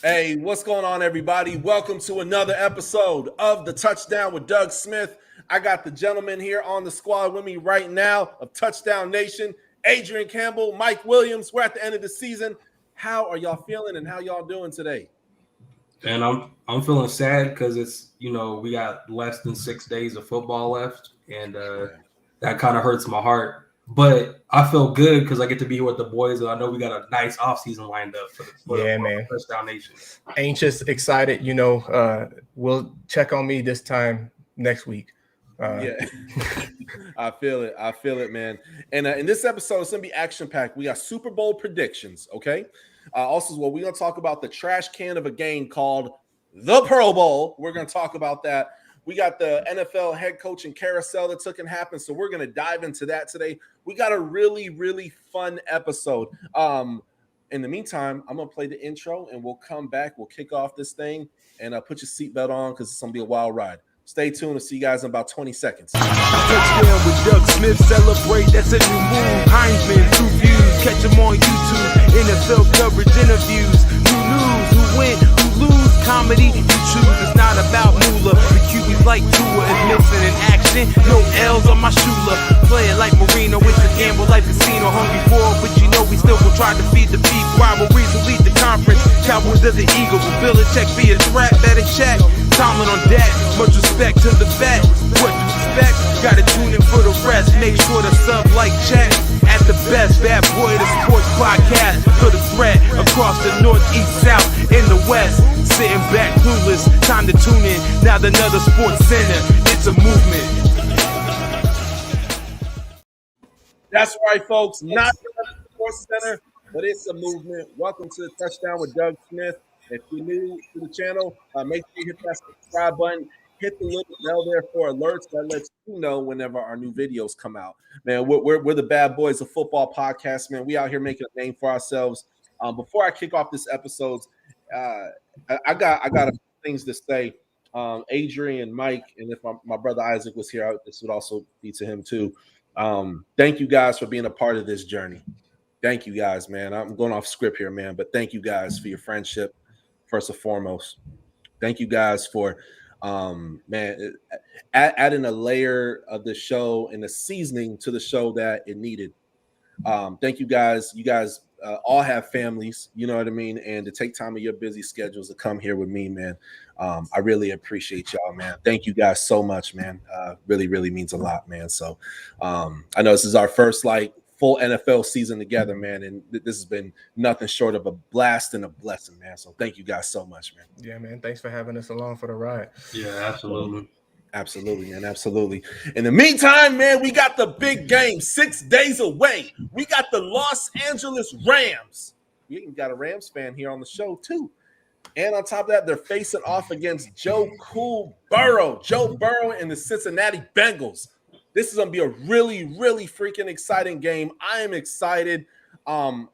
Hey, what's going on, everybody? Welcome to another episode of the Touchdown with Doug Smith. I got the gentleman here on the squad with me right now of Touchdown Nation, Adrian Campbell, Mike Williams. We're at the end of the season. How are y'all feeling and how y'all doing today? And I'm feeling sad because it's we got less than 6 days of football left, and that kind of hurts my heart. But I feel good because I get to be here with the boys, and I know we got a nice offseason lined up for the Touchdown Nation. Anxious, excited. We'll check on me this time next week. Yeah, I feel it, man. And in this episode, it's gonna be action packed. We got Super Bowl predictions, okay? Also, we're gonna talk about the trash can of a game called the Pro Bowl. We're gonna talk about that. We got the NFL head coaching carousel that took and happened, so we're gonna dive into that today. We got a really, really fun episode. In the meantime, I'm gonna play the intro, and we'll come back. We'll kick off this thing, and put your seatbelt on because it's gonna be a wild ride. Stay tuned. I'll see you guys in about 20 seconds. Touchdown with Doug Smith, celebrate, that's a new move. Heisman, true views, catch them on YouTube. NFL coverage, interviews, new news, who win, who lose, comedy, you choose. It's not about moolah, the QB's like Tua is missing in action. No L's on my shooter, play it like Marino, it's a gamble like casino. Hungry for it, but you know we still gon' try to feed the people. Rivalries will lead the conference, Cowboys as the Eagles. Will Belichick be a threat, better check. Tomlin on deck, much respect to the vet. What you expect? Gotta tune in for the rest. Make sure to sub, like, check. At the best, bad boy, the sports podcast. For the threat across the north, east, south, in the west. Sitting back, clueless. Time to tune in. Now another sports center. It's a movement. That's right, folks. Not the sports center, but it's a movement. Welcome to the Touchdown with Doug Smith. If you're new to the channel, make sure you hit that subscribe button. Hit the little bell there for alerts that lets you know whenever our new videos come out. Man, we're the bad boys of football podcast, man. We out here making a name for ourselves. Before I kick off this episode, I got a few things to say. Adrian, Mike, and if my brother Isaac was here, this would also be to him too. Thank you guys for being a part of this journey. Thank you guys, man. I'm going off script here, man, but thank you guys for your friendship. First and foremost, thank you guys for adding a layer of the show and the seasoning to the show that it needed. Thank you guys. You guys all have families, you know what I mean? And to take time of your busy schedules to come here with me, man. I really appreciate y'all, man. Thank you guys so much, man. Really, really means a lot, man. So I know this is our first full NFL season together, man, and this has been nothing short of a blast and a blessing, man. So thank you guys so much, man. Yeah, man. Thanks for having us along for the ride. Yeah, absolutely. Absolutely, man. Absolutely. In the meantime, man, we got the big game 6 days away. We got the Los Angeles Rams. We even got a Rams fan here on the show, too. And on top of that, they're facing off against Joe Burrow and the Cincinnati Bengals. This is going to be a really, really freaking exciting game. I am excited. I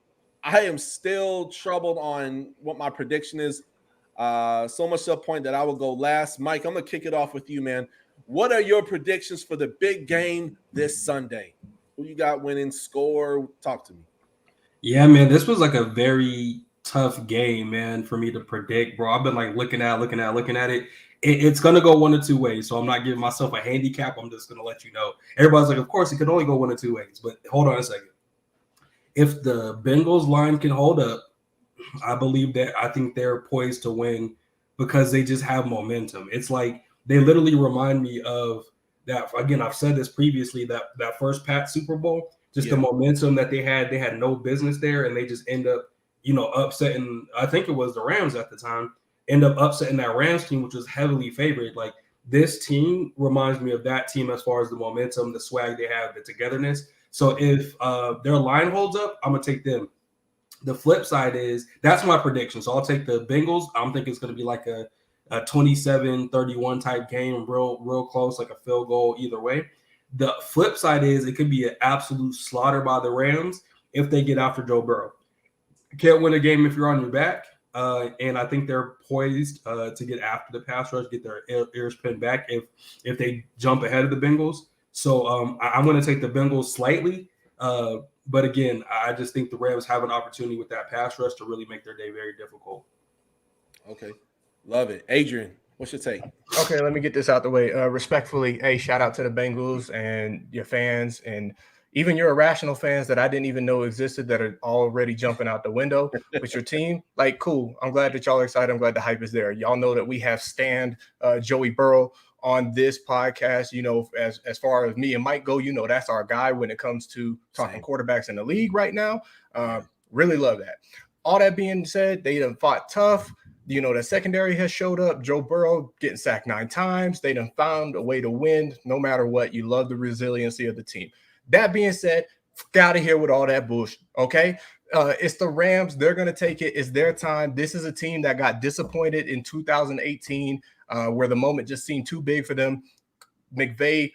am still troubled on what my prediction is. So much to the point that I will go last. Mike, I'm going to kick it off with you, man. What are your predictions for the big game this Sunday? Who you got winning, score? Talk to me. Yeah, man, this was like a very tough game, man, for me to predict, bro. I've been looking at it. It's going to go one of two ways, so I'm not giving myself a handicap. I'm just going to let you know. Everybody's like, of course, it could only go one of two ways, but hold on a second. If the Bengals line can hold up, I think they're poised to win because they just have momentum. It's like they literally remind me of that. Again, I've said this previously, that first Pat Super Bowl, just the momentum that they had no business there, and they just end up, upsetting, I think it was the Rams at the time, end up upsetting that Rams team, which was heavily favored. Like, this team reminds me of that team as far as the momentum, the swag they have, the togetherness. So if their line holds up, I'm going to take them. The flip side is, that's my prediction. So I'll take the Bengals. I'm thinking it's going to be like a 27-31 type game, real close, like a field goal either way. The flip side is it could be an absolute slaughter by the Rams if they get after Joe Burrow. You can't win a game if you're on your back. And I think they're poised to get after the pass rush, get their ears pinned back if they jump ahead of the Bengals. So I'm going to take the Bengals slightly. But again, I just think the Rams have an opportunity with that pass rush to really make their day very difficult. Okay. Love it. Adrian, what's your take? Okay, let me get this out the way. Respectfully, hey, shout out to the Bengals and your fans and even your irrational fans that I didn't even know existed that are already jumping out the window with your team. Like, cool. I'm glad that y'all are excited. I'm glad the hype is there. Y'all know that we have Joey Burrow on this podcast. You know, as far as me and Mike go, you know, that's our guy when it comes to talking quarterbacks in the league right now. Really love that. All that being said, they done fought tough. You know, the secondary has showed up. Joe Burrow getting sacked 9 times. They done found a way to win no matter what. You love the resiliency of the team. That being said, out of here with all that bullshit, okay? It's the Rams. They're going to take it. It's their time. This is a team that got disappointed in 2018 where the moment just seemed too big for them. McVay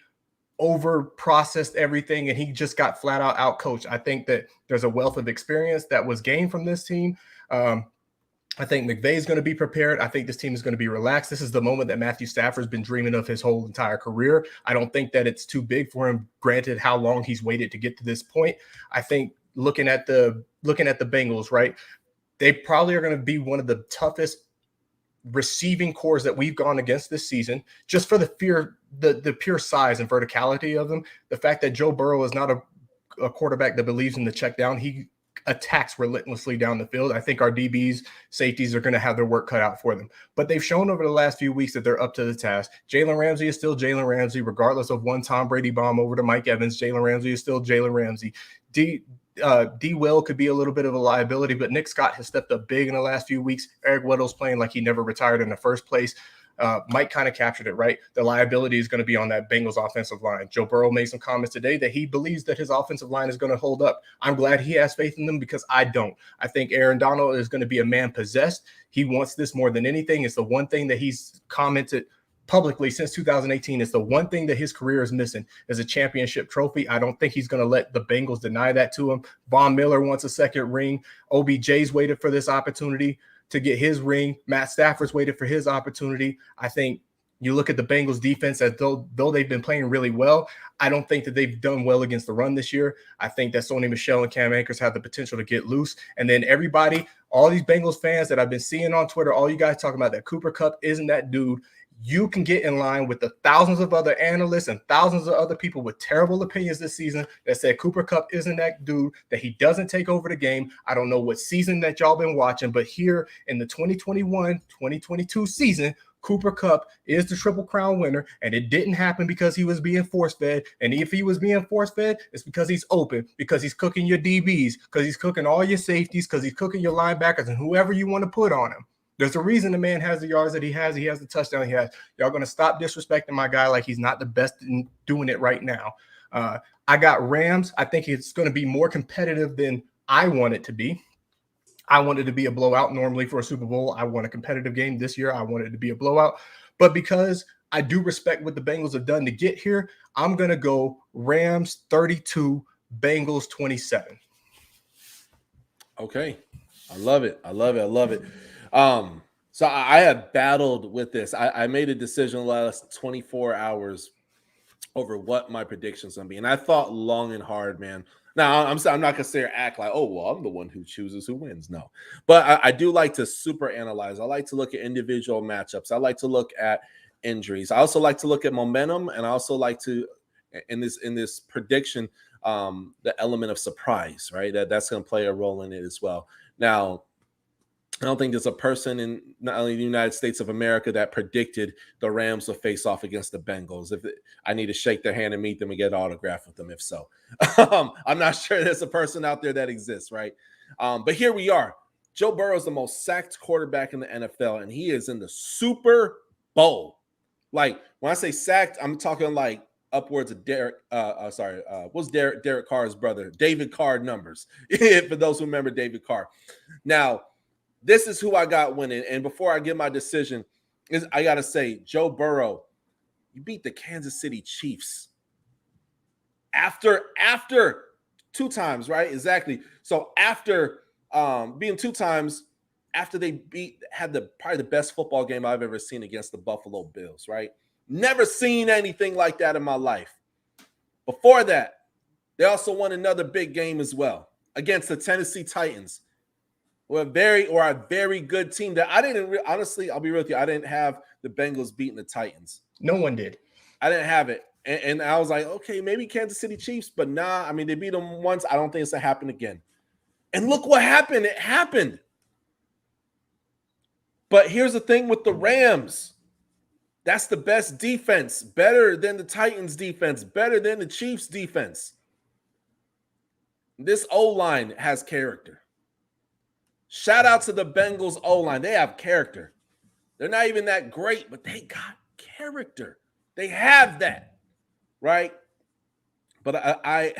over-processed everything, and he just got flat-out out-coached. I think that there's a wealth of experience that was gained from this team. I think McVay is going to be prepared. I think this team is going to be relaxed. This is the moment that Matthew Stafford's been dreaming of his whole entire career. I don't think that it's too big for him, granted how long he's waited to get to this point. I think looking at the Bengals, right, they probably are going to be one of the toughest receiving cores that we've gone against this season, just for the pure size and verticality of them. The fact that Joe Burrow is not a quarterback that believes in the check down. He attacks relentlessly down the field. I think our DBs, safeties are going to have their work cut out for them. But they've shown over the last few weeks that they're up to the task. Jalen Ramsey is still Jalen Ramsey, regardless of one Tom Brady bomb over to Mike Evans. Jalen Ramsey is still Jalen Ramsey. D. Will could be a little bit of a liability, but Nick Scott has stepped up big in the last few weeks. Eric Weddle's playing like he never retired in the first place. Mike kind of captured it, right? The liability is going to be on that Bengals offensive line. Joe Burrow made some comments today that he believes that his offensive line is going to hold up. I'm glad he has faith in them because I don't. I think Aaron Donald is going to be a man possessed. He wants this more than anything. It's the one thing that he's commented publicly since 2018. It's the one thing that his career is missing is a championship trophy. I don't think he's going to let the Bengals deny that to him. Von Miller wants a second ring. OBJ's waited for this opportunity to get his ring. Matt Stafford's waited for his opportunity. I think you look at the Bengals defense, as though they've been playing really well, I don't think that they've done well against the run this year. I think that Sony Michel and Cam Akers have the potential to get loose. And then everybody, all these Bengals fans that I've been seeing on Twitter, all you guys talking about that Cooper Kupp isn't that dude. You can get in line with the thousands of other analysts and thousands of other people with terrible opinions this season that said Cooper Kupp isn't that dude, that he doesn't take over the game. I don't know what season that y'all been watching, but here in the 2021-2022 season, Cooper Kupp is the Triple Crown winner, and it didn't happen because he was being force-fed. And if he was being force-fed, it's because he's open, because he's cooking your DBs, because he's cooking all your safeties, because he's cooking your linebackers and whoever you want to put on him. There's a reason the man has the yards that he has. He has the touchdown he has. Y'all going to stop disrespecting my guy like he's not the best in doing it right now. I got Rams. I think it's going to be more competitive than I want it to be. I want it to be a blowout normally for a Super Bowl. I want a competitive game this year. I want it to be a blowout. But because I do respect what the Bengals have done to get here, I'm going to go Rams 32, Bengals 27. Okay. I love it. So I have battled with this. I made a decision last 24 hours over what my predictions going to be. And I thought long and hard, man. Now, I'm not going to say or act like, oh, well, I'm the one who chooses who wins. No. But I do like to super analyze. I like to look at individual matchups. I like to look at injuries. I also like to look at momentum. And I also like to, in this prediction, the element of surprise, right? That's going to play a role in it as well. Now, I don't think there's a person in not only the United States of America that predicted the Rams will face off against the Bengals. I need to shake their hand and meet them and get an autograph with them, if so. I'm not sure there's a person out there that exists, right? But here we are. Joe Burrow is the most sacked quarterback in the NFL, and he is in the Super Bowl. Like, when I say sacked, I'm talking like upwards of Derek Carr's brother? David Carr numbers, for those who remember David Carr. Now, this is who I got winning. And before I give my decision, I got to say, Joe Burrow, you beat the Kansas City Chiefs after 2 times, right? Exactly. So after being 2 times, after they had probably the best football game I've ever seen against the Buffalo Bills, right? Never seen anything like that in my life. Before that, they also won another big game as well against the Tennessee Titans. a very good team that I didn't honestly. I'll be real with you. I didn't have the Bengals beating the Titans. No one did. I didn't have it, and I was like, okay, maybe Kansas City Chiefs, but nah. I mean, they beat them once. I don't think it's gonna happen again. And look what happened. It happened. But here's the thing with the Rams. That's the best defense, better than the Titans defense, better than the Chiefs defense. This O-line has character. Shout out to the Bengals O-line. They have character. They're not even that great, but they got character. They have that, right? But I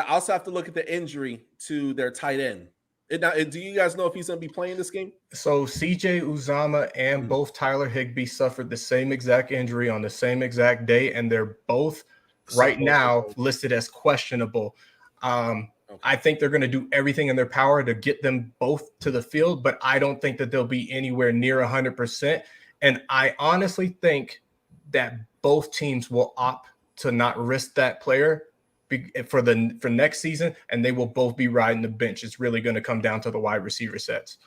also have to look at the injury to their tight end. Now, do you guys know if he's going to be playing this game? So CJ Uzomah and both Tyler Higbee suffered the same exact injury on the same exact day, and they're both right now listed as questionable. I think they're going to do everything in their power to get them both to the field, but I don't think that they'll be anywhere near 100%. And I honestly think that both teams will opt to not risk that player for next season, and they will both be riding the bench. It's really going to come down to the wide receiver sets.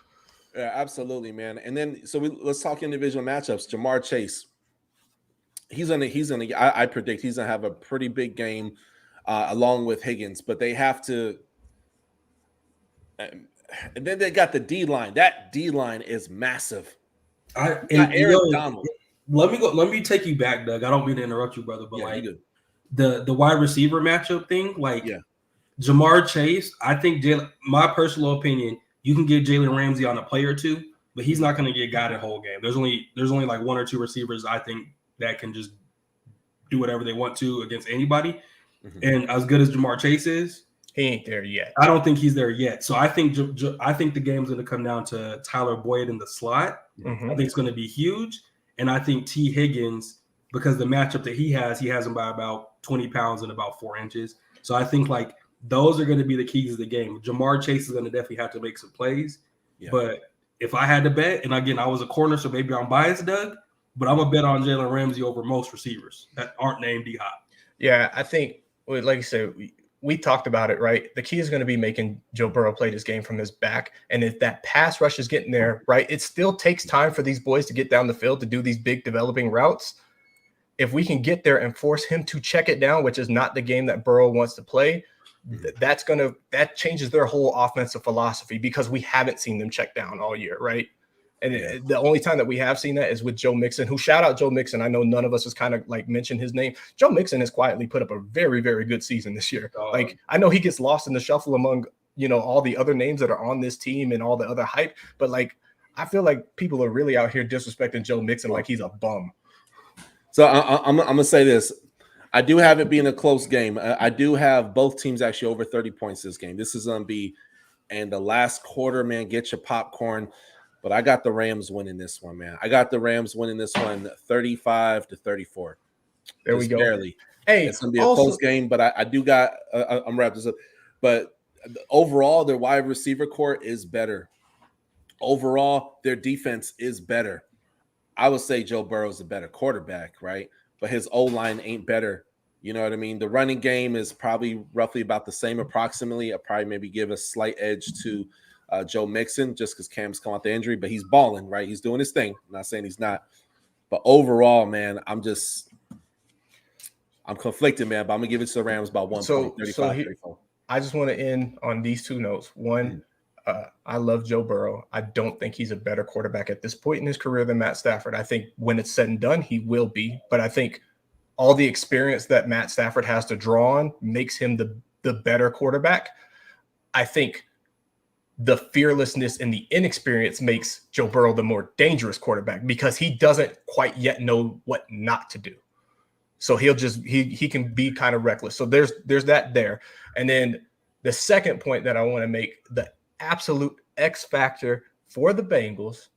Yeah, absolutely, man. And then let's talk individual matchups. Jamar Chase, I predict he's gonna have a pretty big game along with Higgins, but they have to. And then they got the D line. That D line is massive. Aaron Donald. Let me take you back, Doug. I don't mean to interrupt you, brother, but the wide receiver matchup thing, Jamar Chase, I think my personal opinion, you can get Jalen Ramsey on a play or two, but he's not going to get guided whole game. There's only like one or two receivers I think that can just do whatever they want to against anybody. Mm-hmm. And as good as Jamar Chase is, he ain't there yet. I don't think he's there yet. So I think the game's going to come down to Tyler Boyd in the slot. Mm-hmm. I think it's going to be huge. And I think T. Higgins, because the matchup that he has him by about 20 pounds and about 4 inches. So I think those are going to be the keys of the game. Jamar Chase is going to definitely have to make some plays. Yeah. But if I had to bet, and again, I was a corner, so maybe I'm biased, Doug, but I'm going to bet on Jalen Ramsey over most receivers that aren't named D-Hop. Yeah, I think, like you said, we talked about it, right? The key is going to be making Joe Burrow play this game from his back. And if that pass rush is getting there, right, it still takes time for these boys to get down the field to do these big developing routes. If we can get there and force him to check it down, which is not the game that Burrow wants to play, that changes their whole offensive philosophy, because we haven't seen them check down all year, right? And the only time that we have seen that is with Joe Mixon, who, shout out Joe Mixon. I know none of us has kind of mentioned his name. Joe Mixon has quietly put up a very, very good season this year. I know he gets lost in the shuffle among, all the other names that are on this team and all the other hype, but I feel like people are really out here disrespecting Joe Mixon like he's a bum. So I'm going to say this. I do have it being a close game. I do have both teams actually over 30 points this game. This is going to be, and the last quarter, man, get your popcorn. But I got the Rams winning this one, man. I got the Rams winning this one 35-34. There we go. Barely. Hey, it's going to be a close game, but I do got I'm wrapped this up. But overall, their wide receiver core is better. Overall, their defense is better. I would say Joe Burrow's a better quarterback, right? But his O-line ain't better. You know what I mean? The running game is probably roughly about the same approximately. I'll probably maybe give a slight edge to Joe Mixon, just because Cam's come out the injury, but he's balling, right? He's doing his thing. I'm not saying he's not. But overall, man, I'm conflicted, man, but I'm going to give it to the Rams by 1 point, 35-34. I just want to end on these two notes. One, I love Joe Burrow. I don't think he's a better quarterback at this point in his career than Matt Stafford. I think when it's said and done, he will be. But I think all the experience that Matt Stafford has to draw on makes him the better quarterback. I think the fearlessness and the inexperience makes Joe Burrow the more dangerous quarterback, because he doesn't quite yet know what not to do. So he can be kind of reckless. So there's that there. And then the second point that I want to make, the absolute X factor for the Bengals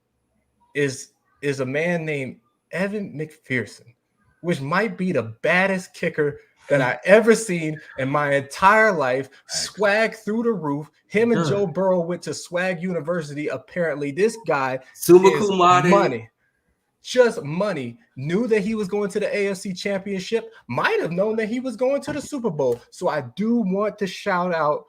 is a man named Evan McPherson, which might be the baddest kicker that I ever seen in my entire life. Swag through the roof. Him and Joe Burrow went to Swag University. Apparently, this guy is money. Just money. Knew that he was going to the AFC Championship. Might have known that he was going to the Super Bowl. So I do want to shout out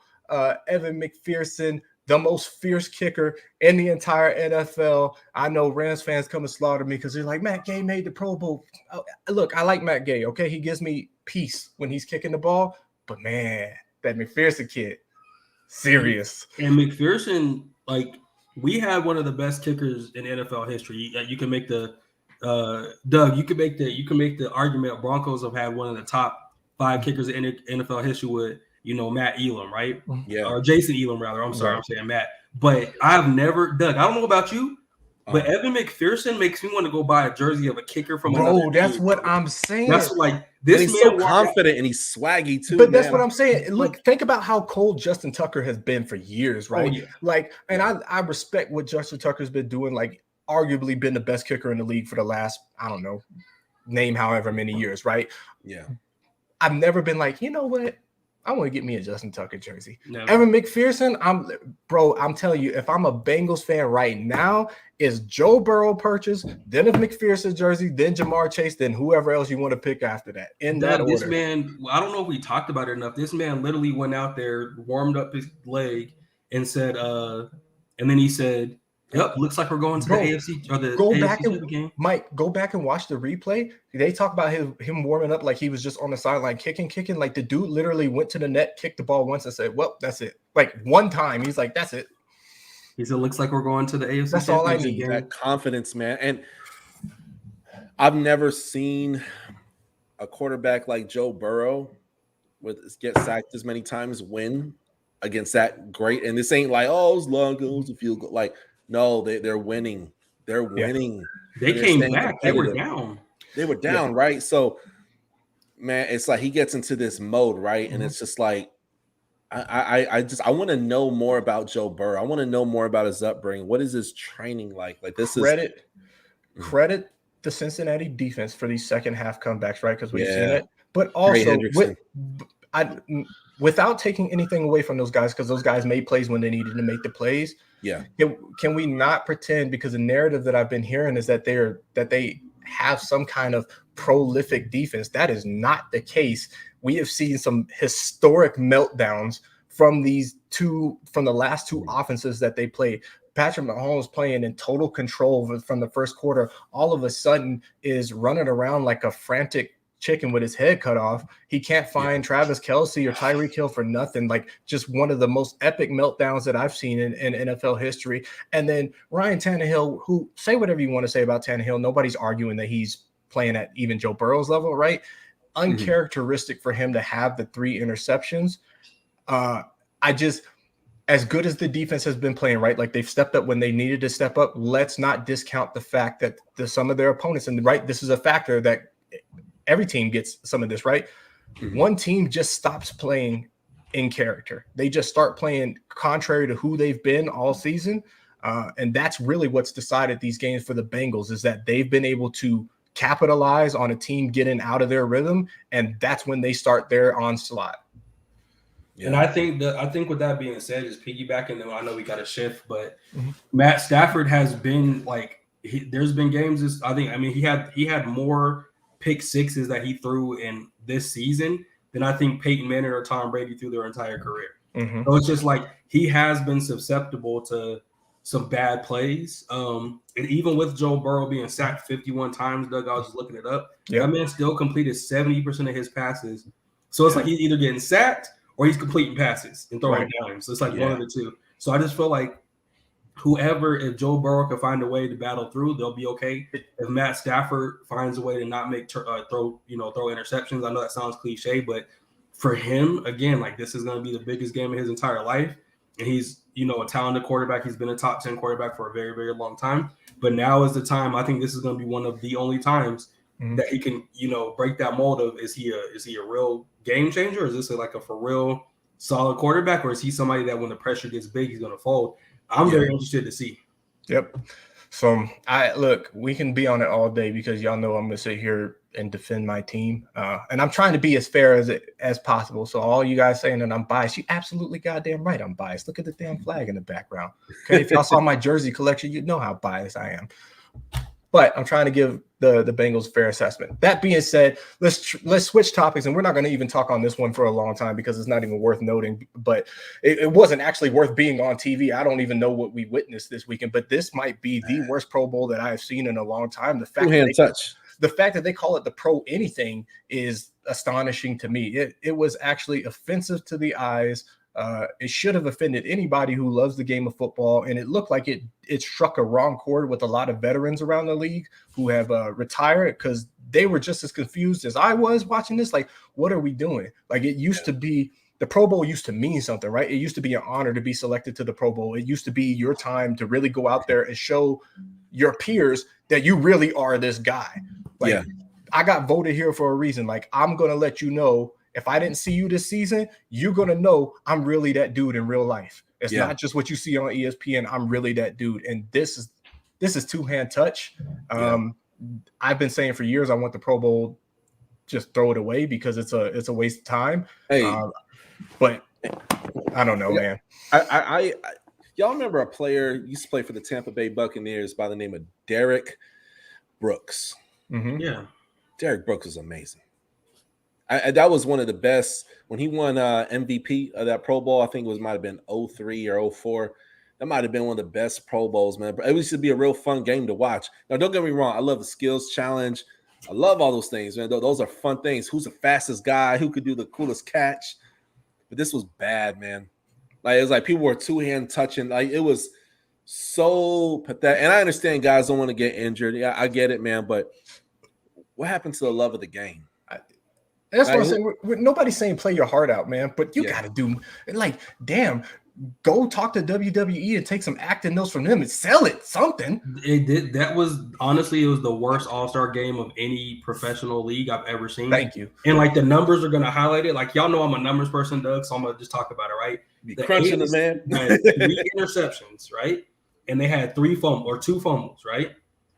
Evan McPherson. the most fierce kicker in the entire NFL. I know Rams fans come and slaughter me because they're like, Matt Gay made the Pro Bowl. Look, I like Matt Gay, okay? He gives me peace when he's kicking the ball. But, man, that McPherson kid, serious. And McPherson, like, we had one of the best kickers in NFL history. You can make the Doug, you can make the argument Broncos have had one of the top 5 kickers in NFL history with, Matt Elam, right? Yeah. Or Jason Elam, rather. I'm sorry, I'm saying Matt. But I've never, Doug, I don't know about you, but Evan McPherson makes me want to go buy a jersey of a kicker from another team. That's what I'm saying. That's like this. And he's so confident and he's swaggy too. But that's what I'm saying. Look, think about how cold Justin Tucker has been for years, right? Oh, yeah. Like, and I respect what Justin Tucker's been doing. Like, arguably been the best kicker in the league for the last, I don't know, name however many years, right? Yeah. I've never been like, you know what? I want to get me a Justin Tucker jersey. Never. Evan McPherson, I'm telling you, if I'm a Bengals fan right now, it's Joe Burrow purchase, then a McPherson jersey, then Jamar Chase, then whoever else you want to pick after that. In that order. This man, I don't know if we talked about it enough. This man literally went out there, warmed up his leg, and said, and then he said, "Yep, looks like we're going to the AFC or the AFC game." Mike, go back and watch the replay. They talk about him warming up like he was just on the sideline kicking. Like the dude literally went to the net, kicked the ball once, and said, "Well, that's it." Like one time, he's like, "That's it." He said, "Looks like we're going to the AFC." That's all I need. That confidence, man. And I've never seen a quarterback like Joe Burrow get sacked as many times win against that great. And this ain't like, oh, it's long, it was a field goal. Like, no, they're winning. They're winning. They came back. They were down. Right? So, man, it's like he gets into this mode, right? And it's just like, I want to know more about Joe Burrow. I want to know more about his upbringing. What is his training like? Like this credit the Cincinnati defense for these second half comebacks, right? Because we've seen it. But also without taking anything away from those guys, because those guys made plays when they needed to make the plays. Yeah. Can we not pretend, because the narrative that I've been hearing is that they have some kind of prolific defense. That is not the case. We have seen some historic meltdowns from the last 2 offenses that they played. Patrick Mahomes playing in total control from the first quarter, all of a sudden is running around like a frantic chicken with his head cut off. He can't find Travis Kelce or Tyreek Hill for nothing. Like, just one of the most epic meltdowns that I've seen in NFL history. And then Ryan Tannehill, who, say whatever you want to say about Tannehill, nobody's arguing that he's playing at even Joe Burrow's level, right? Uncharacteristic for him to have the 3 interceptions. As good as the defense has been playing, right? Like, they've stepped up when they needed to step up. Let's not discount the fact that some of their opponents, and right, this is a factor that every team gets some of this, right? One team just stops playing in character. They just start playing contrary to who they've been all season. And that's really what's decided these games for the Bengals, is that they've been able to capitalize on a team getting out of their rhythm. And that's when they start their onslaught. Yeah. And I think with that being said, is piggybacking, and I know we got to shift, but Matt Stafford has been like, there's been games. He had more pick sixes that he threw in this season than I think Peyton Manning or Tom Brady threw their entire career. So it's just like he has been susceptible to some bad plays. And even with Joe Burrow being sacked 51 times, Doug, I was just looking it up. That man still completed 70% of his passes. So it's like he's either getting sacked or he's completing passes and throwing down. So it's like one of the two. So I just feel like if Joe Burrow can find a way to battle through, they'll be okay. If Matt Stafford finds a way to not make throw interceptions, I know that sounds cliche, but for him, again, like, this is going to be the biggest game of his entire life. And he's, a talented quarterback. He's been a top 10 quarterback for a very, very long time. But now is the time. I think this is going to be one of the only times that he can, break that mold of, is he a real game changer? Or is this like a for real solid quarterback? Or is he somebody that when the pressure gets big, he's going to fold? I'm very interested to see. Yep. So we can be on it all day, because y'all know I'm going to sit here and defend my team. And I'm trying to be as fair as possible. So all you guys saying that I'm biased, you absolutely goddamn right I'm biased. Look at the damn flag in the background. Okay, if y'all saw my jersey collection, you'd know how biased I am. But I'm trying to give the Bengals a fair assessment. That being said, let's switch topics, and we're not going to even talk on this one for a long time because it's not even worth noting. But it wasn't actually worth being on TV. I don't even know what we witnessed this weekend, but this might be the worst Pro Bowl that I have seen in a long time. The fact that they call it the Pro anything is astonishing to me. It was actually offensive to the eyes. It should have offended anybody who loves the game of football, and it looked like it struck a wrong chord with a lot of veterans around the league who have retired, because they were just as confused as I was watching this. Like, what are we doing? Like, it used to be, the Pro Bowl used to mean something, right? It used to be an honor to be selected to the Pro Bowl. It used to be your time to really go out there and show your peers that you really are this guy. Like, I got voted here for a reason. Like, I'm going to let you know, if I didn't see you this season, you're going to know I'm really that dude in real life. It's not just what you see on ESPN. I'm really that dude. And this is two-hand touch. I've been saying for years I want the Pro Bowl, just throw it away because it's a waste of time. But I don't know, man. I y'all remember a player used to play for the Tampa Bay Buccaneers by the name of Derek Brooks. Mm-hmm. Yeah. Derek Brooks is amazing. That was one of the best when he won MVP of that Pro Bowl. I think might have been 03 or 04. That might have been one of the best Pro Bowls, man. It used to be a real fun game to watch. Now, don't get me wrong. I love the skills challenge. I love all those things, man. Those are fun things. Who's the fastest guy? Who could do the coolest catch? But this was bad, man. Like, it was like people were two-hand touching. Like, it was so pathetic. And I understand guys don't want to get injured. Yeah, I get it, man. But what happened to the love of the game? That's what I'm saying. Nobody's saying play your heart out, man. But you got to do, like, damn, go talk to WWE and take some acting notes from them and sell it something. It did. That was, honestly, it was the worst all-star game of any professional league I've ever seen. Thank you. And like the numbers are going to highlight it. Like, y'all know I'm a numbers person, Doug, so I'm going to just talk about it, right? Be crunching the man. Had 3 interceptions, right? And they had 2 fumbles, right?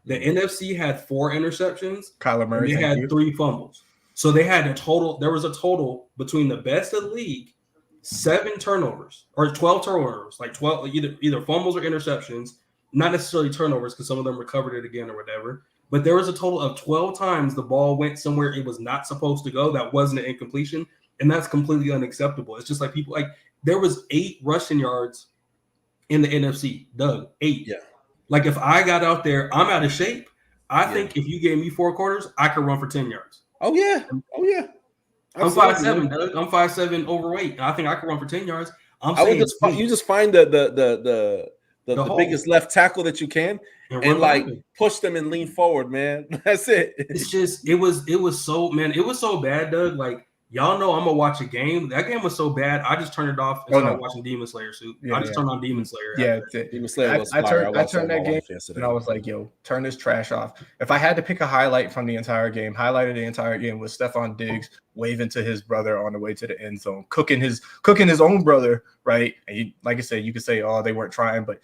The NFC had 4 interceptions. Kyler Murray. They had 3 fumbles. So they had there was a total between the best of the league, 7 turnovers or 12 turnovers, like 12, either fumbles or interceptions, not necessarily turnovers because some of them recovered it again or whatever. But there was a total of 12 times the ball went somewhere it was not supposed to go. That wasn't an incompletion. And that's completely unacceptable. It's just like people, like, there was 8 rushing yards in the NFC, Doug, 8. Yeah. Like, if I got out there, I'm out of shape. I think if you gave me 4 quarters, I could run for 10 yards. Oh yeah. I'm 5'7", Doug. I'm 5'7", overweight. I think I can run for 10 yards. You just find the biggest left tackle that you can and like push them and lean forward, man. That's it. It's just it was so, man. It was so bad, Doug. Like, y'all know I'm gonna watch a game. That game was so bad, I just turned it off and started watching Demon Slayer. I just turned on Demon Slayer. Yeah, Demon Slayer was I turned that game and I was like, yo, turn this trash off. If I had to pick a highlight from the entire game, highlighted the entire game was Stephon Diggs waving to his brother on the way to the end zone, cooking his own brother, right? And like I said, you could say, oh, they weren't trying, but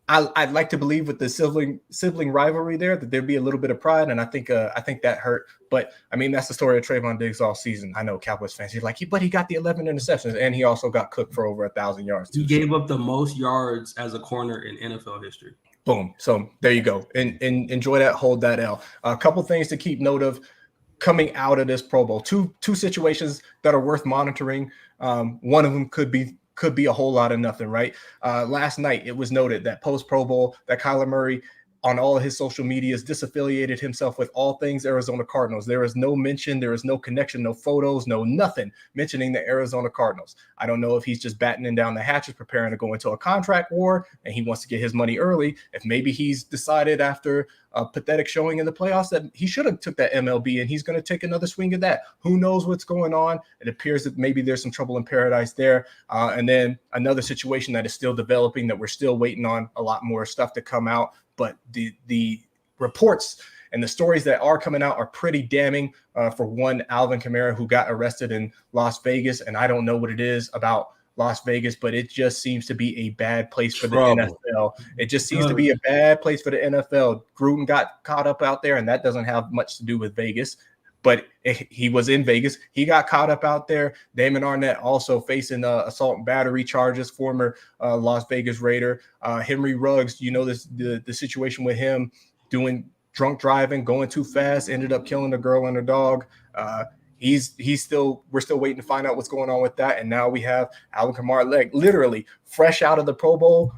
I'd like to believe with the sibling rivalry there that there'd be a little bit of pride, and I think that hurt. But I mean, that's the story of Trayvon Diggs all season. I know Cowboys fans, you're like, but he got the 11 interceptions, and he also got cooked for over 1,000 yards. He gave up the most yards as a corner in NFL history. Boom. So there you go. And enjoy that. Hold that L. A couple things to keep note of coming out of this Pro Bowl. Two situations that are worth monitoring. One of them could be a whole lot of nothing, right? Last night, it was noted that post-Pro Bowl that Kyler Murray, on all of his social medias, disaffiliated himself with all things Arizona Cardinals. There is no mention, there is no connection, no photos, no nothing mentioning the Arizona Cardinals. I don't know if he's just battening down the hatches, preparing to go into a contract war, and he wants to get his money early. If maybe he's decided after a pathetic showing in the playoffs that he should have took that MLB and he's going to take another swing at that. Who knows what's going on? It appears that maybe there's some trouble in paradise there. And then another situation that is still developing that we're still waiting on a lot more stuff to come out. But the reports and the stories that are coming out are pretty damning. For one, Alvin Kamara, who got arrested in Las Vegas, and I don't know what it is about Las Vegas, but it just seems to be a bad place for the NFL. It just seems to be a bad place for the NFL. Gruden got caught up out there, and that doesn't have much to do with Vegas. But he was in Vegas. He got caught up out there. Damon Arnett also facing assault and battery charges, former Las Vegas Raider. Henry Ruggs, you know the situation with him. doing drunk driving, going too fast, ended up killing a girl and a dog. We're still waiting to find out what's going on with that. And now we have Alvin Kamara, like literally fresh out of the Pro Bowl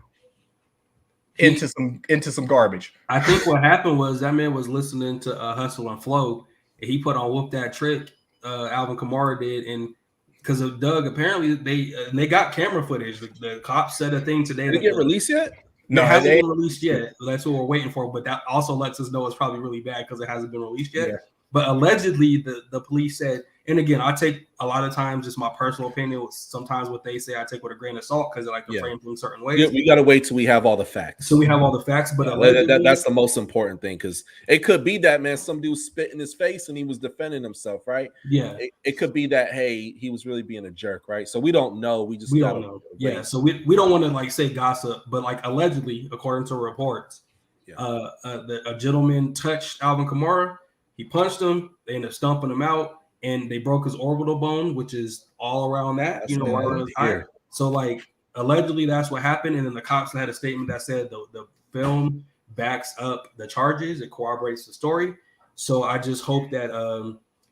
into some garbage. I think what happened was that man was listening to Hustle and Flow, and he put on Whoop That Trick. Alvin Kamara did, and because of Doug, apparently they got camera footage. The cops said a thing today. Did it get released yet? No, it hasn't been released yet. That's what we're waiting for. But that also lets us know it's probably really bad because it hasn't been released yet. Yeah. But allegedly, the police said, and again, I take a lot of times just my personal opinion. Sometimes what they say I take with a grain of salt because they like to frame things certain ways. We got to wait till we have all the facts. So we have all the facts, but that's the most important thing because it could be that, man, some dude spit in his face and he was defending himself, right? Yeah. It could be that, hey, he was really being a jerk, right? So we don't know. We don't know. Yeah. So we don't want to like say gossip, but like allegedly, according to reports, a gentleman touched Alvin Kamara. He punched him. They ended up stumping him out, and they broke his orbital bone, which is all around that, right around his eye. So, like, allegedly, that's what happened. And then the cops had a statement that said the film backs up the charges. It corroborates the story. So I just hope that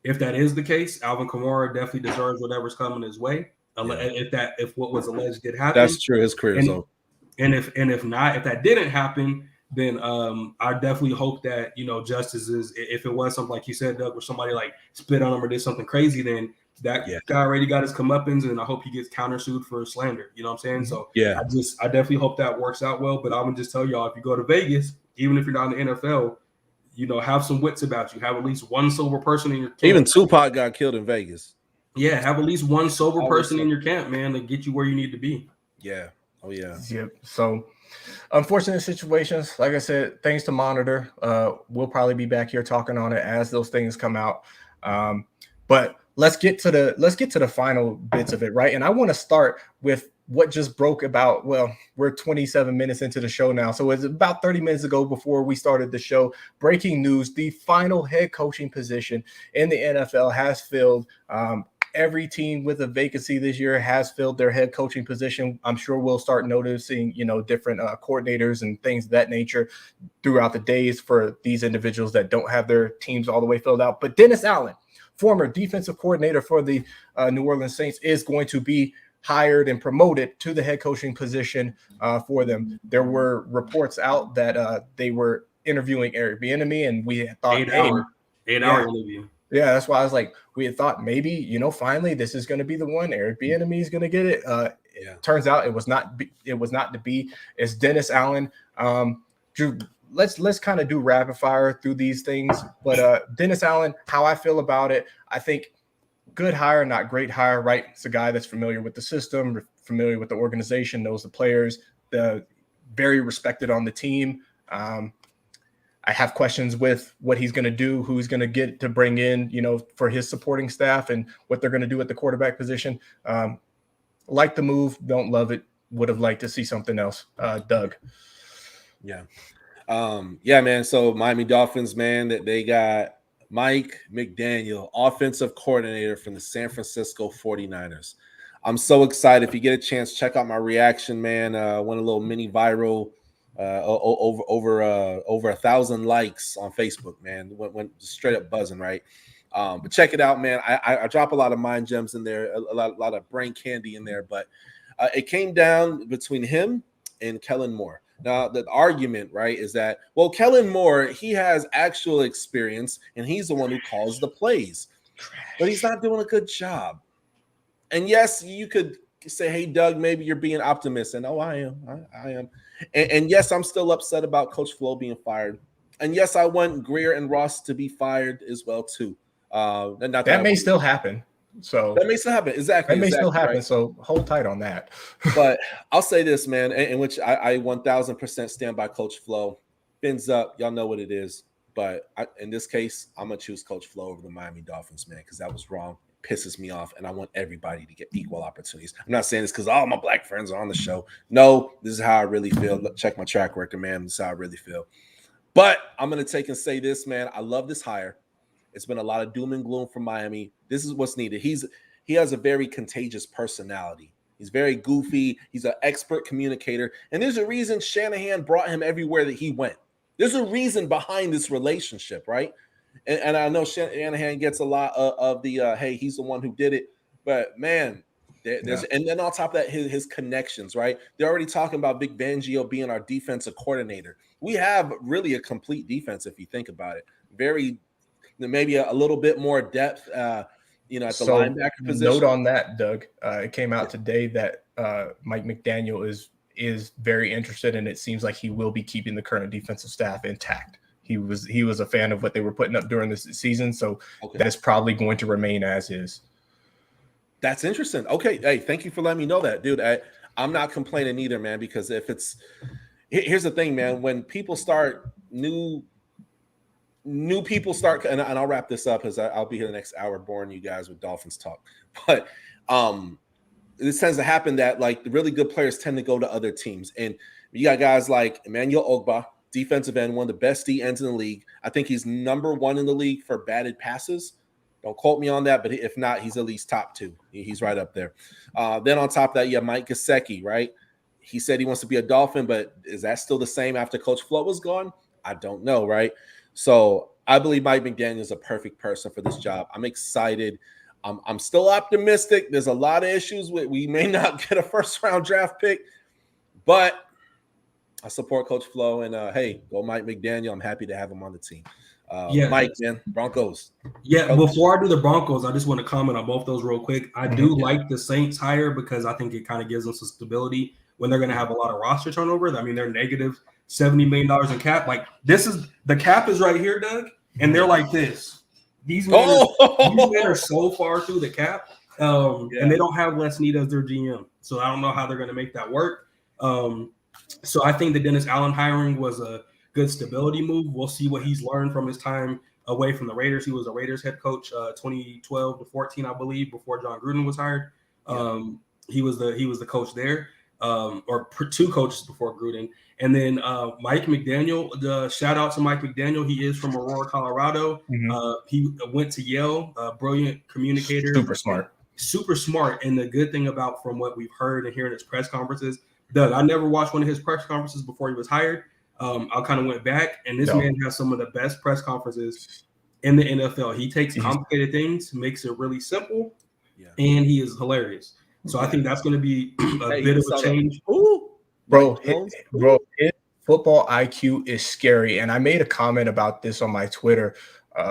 if that is the case, Alvin Kamara definitely deserves whatever's coming his way. If what was alleged did happen, that's true. His career is over. And if not, if that didn't happen, then I definitely hope that, justice is, if it was something like you said, Doug, where somebody like spit on him or did something crazy, then that guy already got his comeuppance, and I hope he gets countersued for slander. You know what I'm saying? So I definitely hope that works out well. But I'm gonna just tell y'all, if you go to Vegas, even if you're not in the NFL, have some wits about you. Have at least one sober person in your camp. Even Tupac got killed in Vegas. Yeah, have at least one sober person in your camp, man, to get you where you need to be. Yeah. Oh yeah. Yep. So unfortunate situations. Like I said, things to monitor. We'll probably be back here talking on it as those things come out. But let's get to the final bits of it, right? And I want to start with what just broke about. Well, we're 27 minutes into the show now, so it's about 30 minutes ago before we started the show. Breaking news: the final head coaching position in the NFL has filled. Every team with a vacancy this year has filled their head coaching position. I'm sure we'll start noticing, different coordinators and things of that nature throughout the days for these individuals that don't have their teams all the way filled out. But Dennis Allen, former defensive coordinator for the New Orleans Saints, is going to be hired and promoted to the head coaching position for them. There were reports out that they were interviewing Eric Bieniemy, and we thought 8-hour interview. Yeah, that's why I was like, we had thought maybe, finally this is going to be the one. Eric Bieniemy is going to get it. Turns out it was not to be. It's Dennis Allen. Drew, let's kind of do rapid fire through these things. But Dennis Allen, how I feel about it, I think good hire, not great hire, right? It's a guy that's familiar with the system, familiar with the organization, knows the players, very respected on the team. I have questions with what he's going to do, who he's going to get to bring in, for his supporting staff and what they're going to do at the quarterback position. Like the move, don't love it. Would have liked to see something else. Doug. Yeah. Man. So Miami Dolphins, man, that they got Mike McDaniel, offensive coordinator from the San Francisco 49ers. I'm so excited. If you get a chance, check out my reaction, man. Went a little mini viral. Over 1,000 likes on Facebook, man. Went straight up buzzing, right? But check it out, man. I drop a lot of mind gems in there, a lot of brain candy in there. But it came down between him and Kellen Moore. Now, the argument, right, is that, well, Kellen Moore, he has actual experience, and he's the one who calls the plays. But he's not doing a good job. And yes, you could say, hey, Doug, maybe you're being optimistic. And I am. And yes, I'm still upset about Coach Flo being fired. And yes, I want Greer and Ross to be fired as well, too. That may still happen. So that may still happen. Exactly. That may still happen. Right. So hold tight on that. But I'll say this, man, in which I 1,000% stand by Coach Flo. Fins up. Y'all know what it is. But in this case, I'm going to choose Coach Flo over the Miami Dolphins, man, because that was wrong. Pisses me off, and I want everybody to get equal opportunities. I'm not saying this because all my black friends are on the show. No, this is how I really feel. Check my track record, man. This is how I really feel. But I'm going to take and say this, man. I love this hire. It's been a lot of doom and gloom from Miami. This is what's needed. He has a very contagious personality. He's very goofy. He's an expert communicator. And there's a reason Shanahan brought him everywhere that he went. There's a reason behind this relationship, right? And I know Shanahan gets a lot of the hey, he's the one who did it, but man, there's and then on top of that, his connections, right? They're already talking about Vic Fangio being our defensive coordinator. We have really a complete defense if you think about it. Maybe a little bit more depth, at the linebacker position. Note on that, Doug. It came out today that Mike McDaniel is very interested, and it seems like he will be keeping the current defensive staff intact. He was a fan of what they were putting up during this season, so that is probably going to remain as is. That's interesting. Okay, hey, thank you for letting me know that, dude. I'm not complaining either, man, because here's the thing, man. When people start new people start, and I'll wrap this up because I'll be here the next hour boring you guys with Dolphins talk, but this tends to happen that like the really good players tend to go to other teams, and you got guys like Emmanuel Ogbah, defensive end, one of the best D ends in the league. I think he's number 1 in the league for batted passes. Don't quote me on that, but if not, he's at least top 2. He's right up there. Then on top of that, you have Mike Gesicki, right? He said he wants to be a Dolphin, but is that still the same after Coach Flo was gone? I don't know, right? So I believe Mike McDaniel is a perfect person for this job. I'm excited. I'm still optimistic. There's a lot of issues we may not get a first-round draft pick, but I support Coach Flo, and hey, go Mike McDaniel. I'm happy to have him on the team. Mike, man, Broncos. Yeah, Coach. Before I do the Broncos, I just want to comment on both those real quick. I do like the Saints hire because I think it kind of gives them some stability when they're going to have a lot of roster turnover. I mean, they're negative $70 million in cap. Like the cap is right here, Doug, and they're like this. These men are so far through the cap, and they don't have Les Snead as their GM. So I don't know how they're going to make that work. So I think the Dennis Allen hiring was a good stability move. We'll see what he's learned from his time away from the Raiders. He was a Raiders head coach 2012 to 14, I believe, before John Gruden was hired. He was the coach there, or 2 coaches before Gruden. And then Mike McDaniel, shout out to Mike McDaniel. He is from Aurora, Colorado. He went to Yale, brilliant communicator. Super smart. And the good thing about from what we've heard and hearing his press conferences, Doug, I never watched one of his press conferences before he was hired. I kind of went back, and this man has some of the best press conferences in the NFL. He takes complicated things, makes it really simple, and he is hilarious. So I think that's going to be a bit of a change. Bro, his football IQ is scary. And I made a comment about this on my Twitter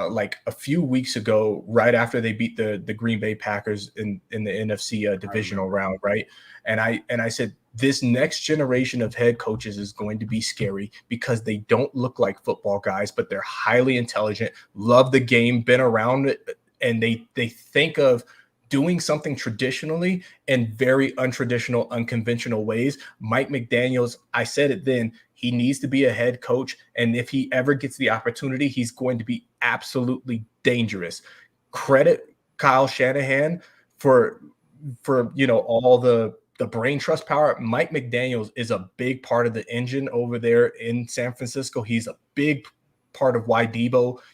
like a few weeks ago, right after they beat the Green Bay Packers in the NFC divisional round, right? And I said, this next generation of head coaches is going to be scary because they don't look like football guys, but they're highly intelligent, love the game, been around it, and they think of doing something traditionally in very untraditional, unconventional ways. Mike McDaniels, I said it then, he needs to be a head coach, and if he ever gets the opportunity, he's going to be absolutely dangerous. Credit Kyle Shanahan for all the brain trust power. Mike McDaniels is a big part of the engine over there in San Francisco. He's a big part of why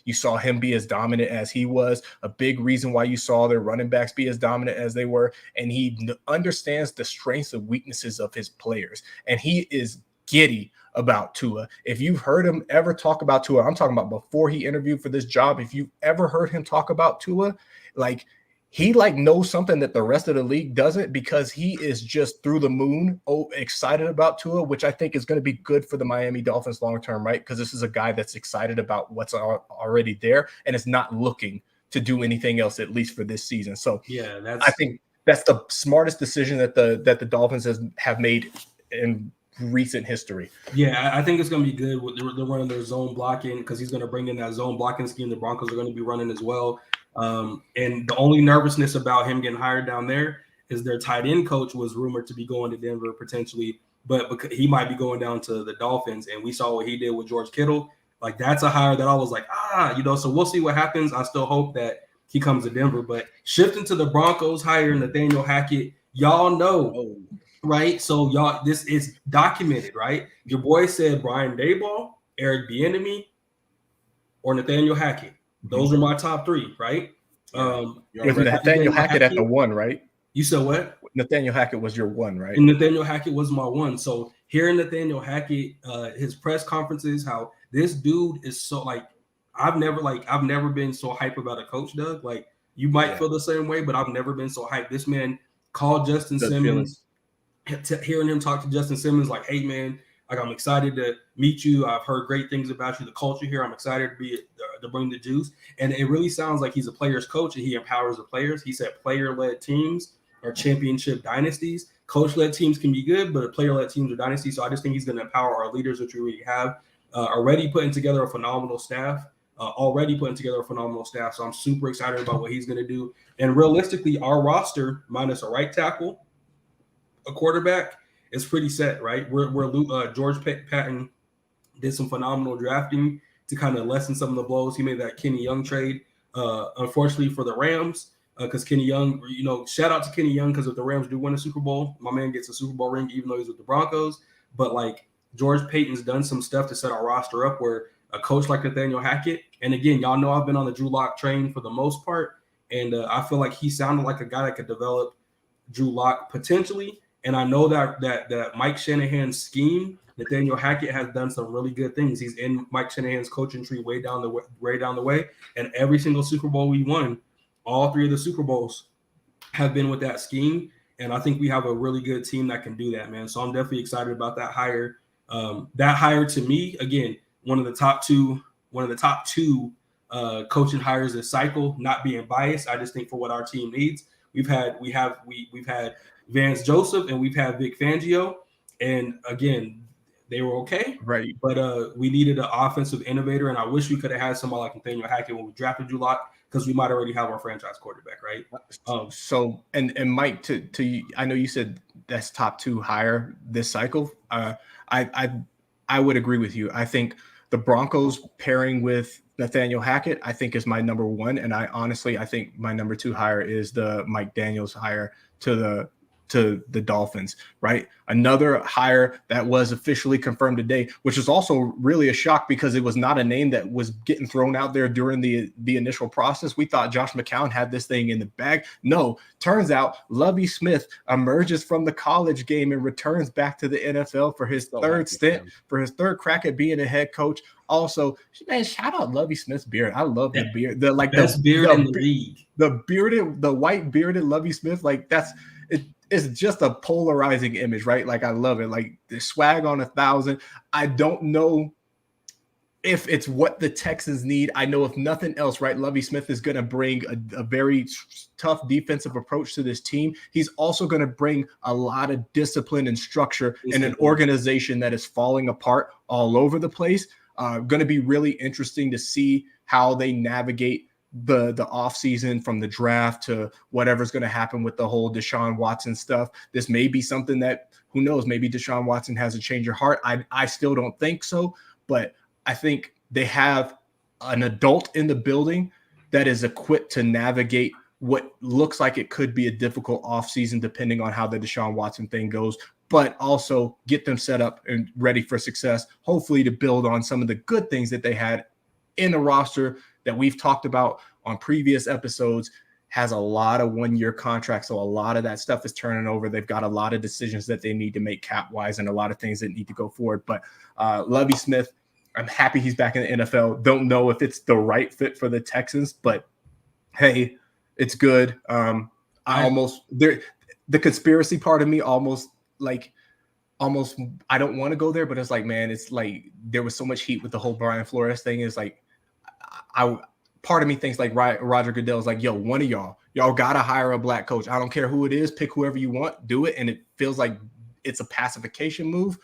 you saw him be as dominant as he was, a big reason why you saw their running backs be as dominant as they were. And he understands the strengths and weaknesses of his players. And he is giddy about Tua. If you've heard him ever talk about Tua, I'm talking about before he interviewed for this job, if you've ever heard him talk about Tua, he knows something that the rest of the league doesn't, because he is just through the moon, excited about Tua, which I think is going to be good for the Miami Dolphins long-term, right? Because this is a guy that's excited about what's already there and is not looking to do anything else, at least for this season. So I think that's the smartest decision that the Dolphins have made in recent history. Yeah, I think it's going to be good. They're running their zone blocking because he's going to bring in that zone blocking scheme the Broncos are going to be running as well. And the only nervousness about him getting hired down there is their tight end coach was rumored to be going to Denver potentially, but because he might be going down to the Dolphins. And we saw what he did with George Kittle. Like, that's a hire that I was like, so we'll see what happens. I still hope that he comes to Denver, but shifting to the Broncos, hiring Nathaniel Hackett, y'all know, right? So this is documented, right? Your boy said Brian Daboll, Eric Bieniemy, or Nathaniel Hackett. Those are my top 3, right? With Nathaniel Hackett at the 1, right? You said what? Nathaniel Hackett was your 1, right? And Nathaniel Hackett was my 1. So hearing Nathaniel Hackett, his press conferences, how This dude is so like I've never been so hype about a coach, Doug. Like you might feel the same way, but I've never been so hyped. This man called Justin Simmons. Hearing him talk to Justin Simmons, like, hey man, like I'm excited to meet you. I've heard great things about you, the culture here. I'm excited to bring the juice. And it really sounds like he's a player's coach and he empowers the players. He said player-led teams are championship dynasties. Coach-led teams can be good, but player-led teams are dynasties. So I just think he's going to empower our leaders, which we already have. Already putting together a phenomenal staff. So I'm super excited about what he's going to do. And realistically, our roster, minus a right tackle, a quarterback, is pretty set, right? George Patton did some phenomenal drafting to kind of lessen some of the blows. He made that Kenny Young trade, unfortunately for the Rams, because Kenny Young, shout out to Kenny Young, because if the Rams do win a Super Bowl, my man gets a Super Bowl ring, even though he's with the Broncos. But like George Payton's done some stuff to set our roster up where a coach like Nathaniel Hackett, and again, y'all know I've been on the Drew Lock train for the most part, and I feel like he sounded like a guy that could develop Drew Lock potentially. And I know that Mike Shanahan's scheme, Nathaniel Hackett has done some really good things. He's in Mike Shanahan's coaching tree way down the way. And every single Super Bowl we won, all three of the Super Bowls have been with that scheme. And I think we have a really good team that can do that, man. So I'm definitely excited about that hire. That hire to me, again, one of the top two coaching hires this cycle. Not being biased, I just think for what our team needs, we've had Vance Joseph and we've had Vic Fangio, and again, they were okay, right? But we needed an offensive innovator, and I wish we could have had somebody like Nathaniel Hackett when we drafted Drew Lock, because we might already have our franchise quarterback, right? So Mike, to I know you said that's top two hire this cycle. I would agree with you. I think the Broncos pairing with Nathaniel Hackett, I think, is my number one, and I think my number two hire is the Mike Daniels hire to the Dolphins, right? Another hire that was officially confirmed today, which is also really a shock because it was not a name that was getting thrown out there during the initial process. We thought Josh McCown had this thing in the bag. No, turns out Lovie Smith emerges from the college game and returns back to the NFL for his third stint, for his third crack at being a head coach. Also, man, shout out Lovie Smith's beard. I love the beard. The best beard in the league. The white bearded Lovie Smith, like that's it. It's just a polarizing image, right? Like I love it. Like the swag on 1,000. I don't know if it's what the Texans need. I know if nothing else, right? Lovie Smith is going to bring a very tough defensive approach to this team. He's also going to bring a lot of discipline and structure in an organization that is falling apart all over the place. Going to be really interesting to see how they navigate the offseason from the draft to whatever's going to happen with the whole Deshaun Watson stuff. This may be something that, who knows, maybe Deshaun Watson has a change of heart. I still don't think so, but I think they have an adult in the building that is equipped to navigate what looks like it could be a difficult offseason depending on how the Deshaun Watson thing goes, but also get them set up and ready for success, hopefully to build on some of the good things that they had in the roster that we've talked about on previous episodes. Has a lot of one-year contracts, so a lot of that stuff is turning over. They've got a lot of decisions that they need to make cap-wise and a lot of things that need to go forward. But Lovie Smith, I'm happy he's back in the NFL. Don't know if it's the right fit for the Texans, but hey, it's good. The conspiracy part of me almost I don't want to go there, but it's like, man, it's like there was so much heat with the whole Brian Flores thing. Is like, part of me thinks like Roger Goodell is like, yo, one of y'all gotta hire a black coach. I don't care who it is, pick whoever you want, do it. And it feels like it's a pacification move.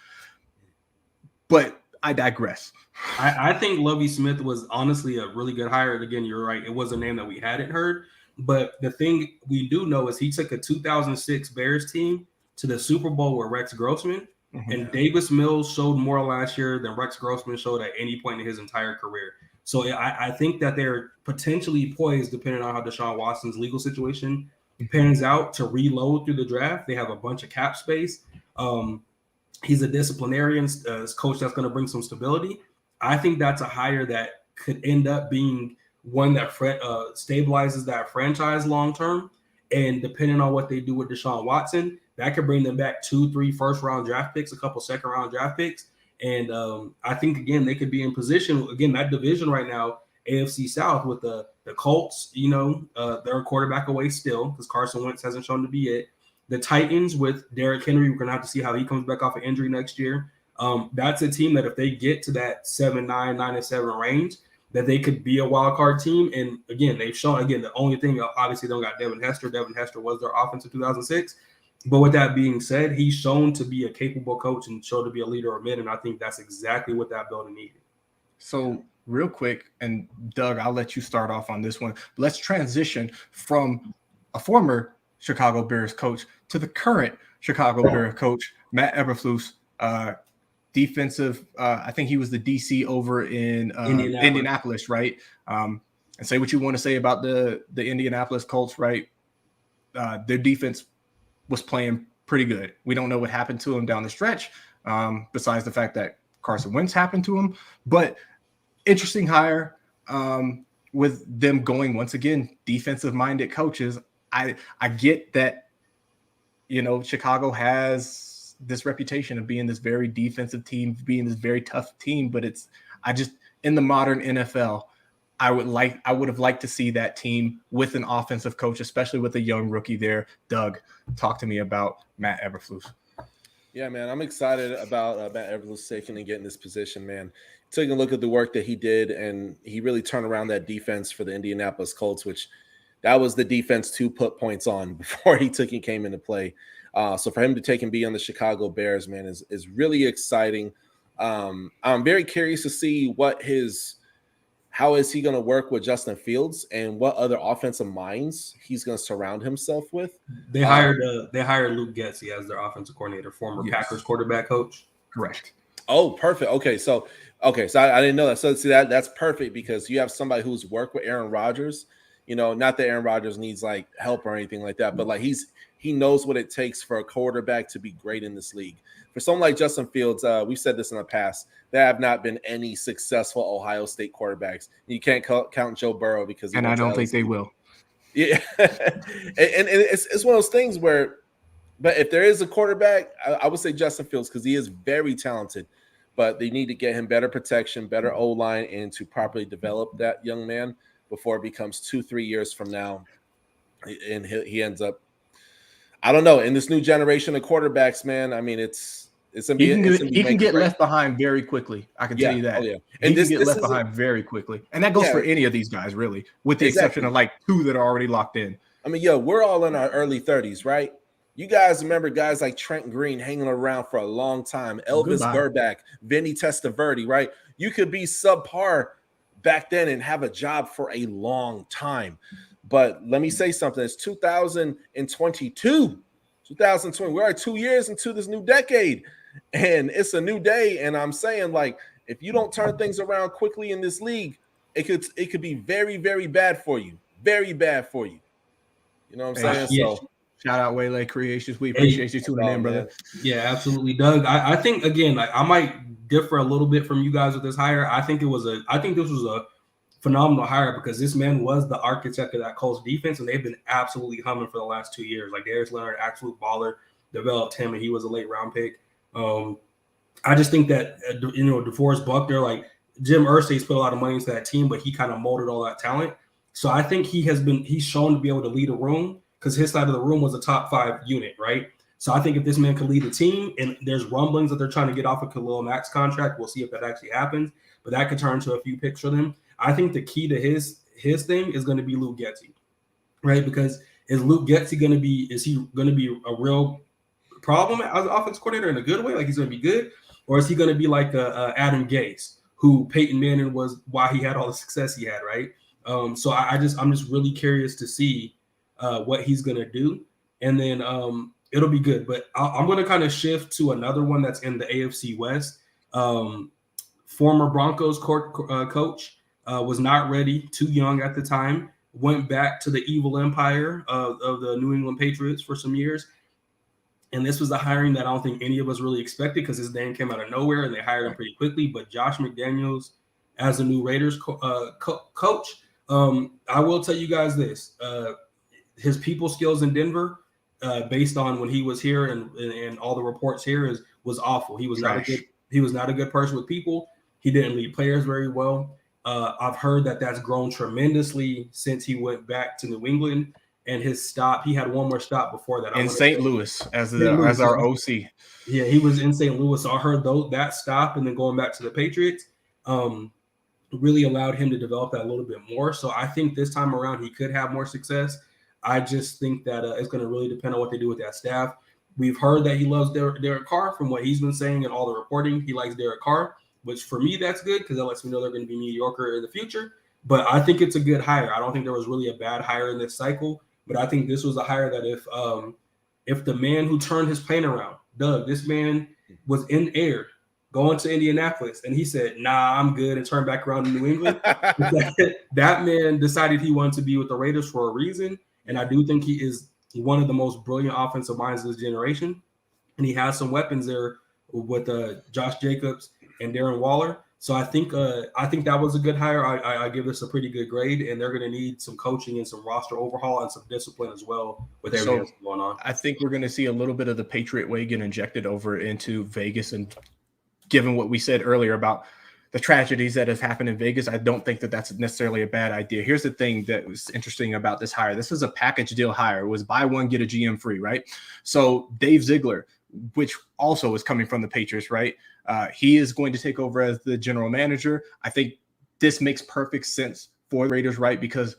But I digress. I think Lovie Smith was honestly a really good hire. Again, you're right. It was a name that we hadn't heard. But the thing we do know is he took a 2006 Bears team to the Super Bowl with Rex Grossman. Mm-hmm. And Davis Mills showed more last year than Rex Grossman showed at any point in his entire career. So I think that they're potentially poised, depending on how Deshaun Watson's legal situation pans out, to reload through the draft. They have a bunch of cap space. He's a disciplinarian coach that's going to bring some stability. I think that's a hire that could end up being one that stabilizes that franchise long term. And depending on what they do with Deshaun Watson, that could bring them back 2-3 first-round draft picks, a couple second-round draft picks. And I think, again, they could be in position. Again, that division right now, AFC South, with the Colts, they're a quarterback away still because Carson Wentz hasn't shown to be it. The Titans with Derrick Henry, we're going to have to see how he comes back off an injury next year. That's a team that if they get to that 7-9, 9-7 range, that they could be a wild card team. And again, they've shown, the only thing, obviously, they don't got Devin Hester. Devin Hester was their offense in 2006. But with that being said, he's shown to be a capable coach and shown to be a leader of men. And I think that's exactly what that building needed. So real quick, and Doug, I'll let you start off on this one. Let's transition from a former Chicago Bears coach to the current Chicago Bears coach, Matt Eberflus, defensive. I think he was the DC over in Indianapolis, right? And say what you want to say about the Indianapolis Colts, right? Their defense was playing pretty good. We don't know what happened to him down the stretch, besides the fact that Carson Wentz happened to him. But interesting hire with them going, once again, defensive-minded coaches. I get that, Chicago has this reputation of being this very defensive team, being this very tough team, but in the modern NFL, I would have liked to see that team with an offensive coach, especially with a young rookie there. Doug, talk to me about Matt Eberflus. Yeah, man, I'm excited about Matt Eberflus taking and getting this position, man. Taking a look at the work that he did, and he really turned around that defense for the Indianapolis Colts, which that was the defense to put points on before he came into play. So for him to take and be on the Chicago Bears, man, is really exciting. I'm very curious to see how is he going to work with Justin Fields and what other offensive minds he's going to surround himself with. They hired Luke Getsy as their offensive coordinator, former Packers quarterback coach. Correct. Oh, perfect. Okay, so I didn't know that. So see that's perfect because you have somebody who's worked with Aaron Rodgers. Not that Aaron Rodgers needs like help or anything like that, but like he knows what it takes for a quarterback to be great in this league. For someone like Justin Fields, we've said this in the past, there have not been any successful Ohio State quarterbacks. You can't count Joe Burrow because I don't think they will. Yeah, and it's one of those things where, but if there is a quarterback, I would say Justin Fields because he is very talented, but they need to get him better protection, better O-line, and to properly develop that young man before it becomes 2-3 years from now, and he ends up, I don't know, in this new generation of quarterbacks, man. I mean, he can get left behind very quickly. I can tell you that. Oh, yeah. And he can get left behind very quickly, and that goes for any of these guys, really, with the exception of like two that are already locked in. I mean, we're all in our early 30s, right? You guys remember guys like Trent Green hanging around for a long time, Elvis Burback, Vinny Testaverde, right? You could be subpar back then and have a job for a long time. But let me say something. It's 2022, 2020. We're 2 years into this new decade, and it's a new day. And I'm saying, like, if you don't turn things around quickly in this league, it could be very, very bad for you. Very bad for you. You know what I'm saying? So shout out Waylay Creations. We appreciate you tuning in, brother. Yeah, absolutely, Doug. I think again, like I might differ a little bit from you guys with this hire. I think this was a phenomenal hire because this man was the architect of that Colts defense, and they've been absolutely humming for the last 2 years. Like Darius Leonard, absolute baller, developed him, and he was a late round pick. I just think that DeForest Buckner, like Jim Irsay's put a lot of money into that team, but he kind of molded all that talent. So I think he's shown to be able to lead a room because his side of the room was a top 5 unit, right? So I think if this man can lead a team, and there's rumblings that they're trying to get off a Khalil Mack's contract, we'll see if that actually happens. But that could turn into a few picks for them. I think the key to his thing is going to be Luke Getsy, right? Because is Luke Getsy going to be a real problem as an offense coordinator in a good way? Like he's going to be good, or is he going to be like Adam Gase, who Peyton Manning was why he had all the success he had, right? So I'm just really curious to see what he's going to do, and then it'll be good. But I'm going to kind of shift to another one that's in the AFC West. Former Broncos coach. Was not ready, too young at the time, went back to the evil empire of the New England Patriots for some years. And this was a hiring that I don't think any of us really expected because his name came out of nowhere and they hired him pretty quickly. But Josh McDaniels as the new Raiders coach, I will tell you guys this. His people skills in Denver, based on when he was here and all the reports here, was awful. He was not a good He was not a good person with people. He didn't lead players very well. I've heard that that's grown tremendously since he went back to New England. And his stop, he had one more stop before that. In St. Louis as our OC. Yeah, he was in St. Louis. So I heard that stop and then going back to the Patriots really allowed him to develop that a little bit more. So I think this time around he could have more success. I just think that it's going to really depend on what they do with that staff. We've heard that he loves Derek Carr from what he's been saying and all the reporting. He likes Derek Carr, which for me, that's good because that lets me know they're going to be mediocre in the future. But I think it's a good hire. I don't think there was really a bad hire in this cycle. But I think this was a hire that if the man who turned his plane around, Doug, this man was in air going to Indianapolis, and he said, nah, I'm good, and turned back around to New England. That man decided he wanted to be with the Raiders for a reason. And I do think he is one of the most brilliant offensive minds of this generation. And he has some weapons there with Josh Jacobs and Darren Waller. So I think that was a good hire. I give this a pretty good grade, and they're going to need some coaching and some roster overhaul and some discipline as well with everything that's going on. I think we're going to see a little bit of the Patriot way get injected over into Vegas. And given what we said earlier about the tragedies that have happened in Vegas, I don't think that that's necessarily a bad idea. Here's the thing that was interesting about this hire. This was a package deal hire. It was buy one, get a GM free, right? So Dave Ziegler, which also is coming from the Patriots, right? He is going to take over as the general manager. I think this makes perfect sense for the Raiders, right? Because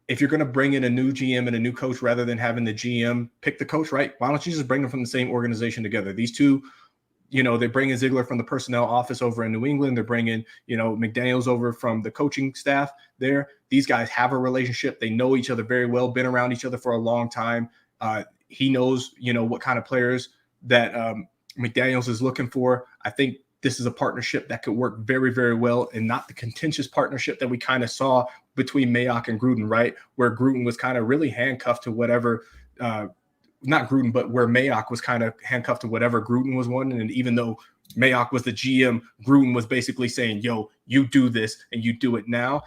if you're going to bring in a new GM and a new coach rather than having the GM pick the coach, right? Why don't you just bring them from the same organization together? These two, they bring in Ziegler from the personnel office over in New England. They're bringing, McDaniels over from the coaching staff there. These guys have a relationship. They know each other very well, been around each other for a long time. He knows, what kind of players that McDaniels is looking for. I think this is a partnership that could work very, very well, and not the contentious partnership that we kind of saw between Mayock and Gruden, right? Where Gruden was kind of really handcuffed to whatever, not Gruden, but where Mayock was kind of handcuffed to whatever Gruden was wanting. And even though Mayock was the GM, Gruden was basically saying, yo, you do this and you do it now.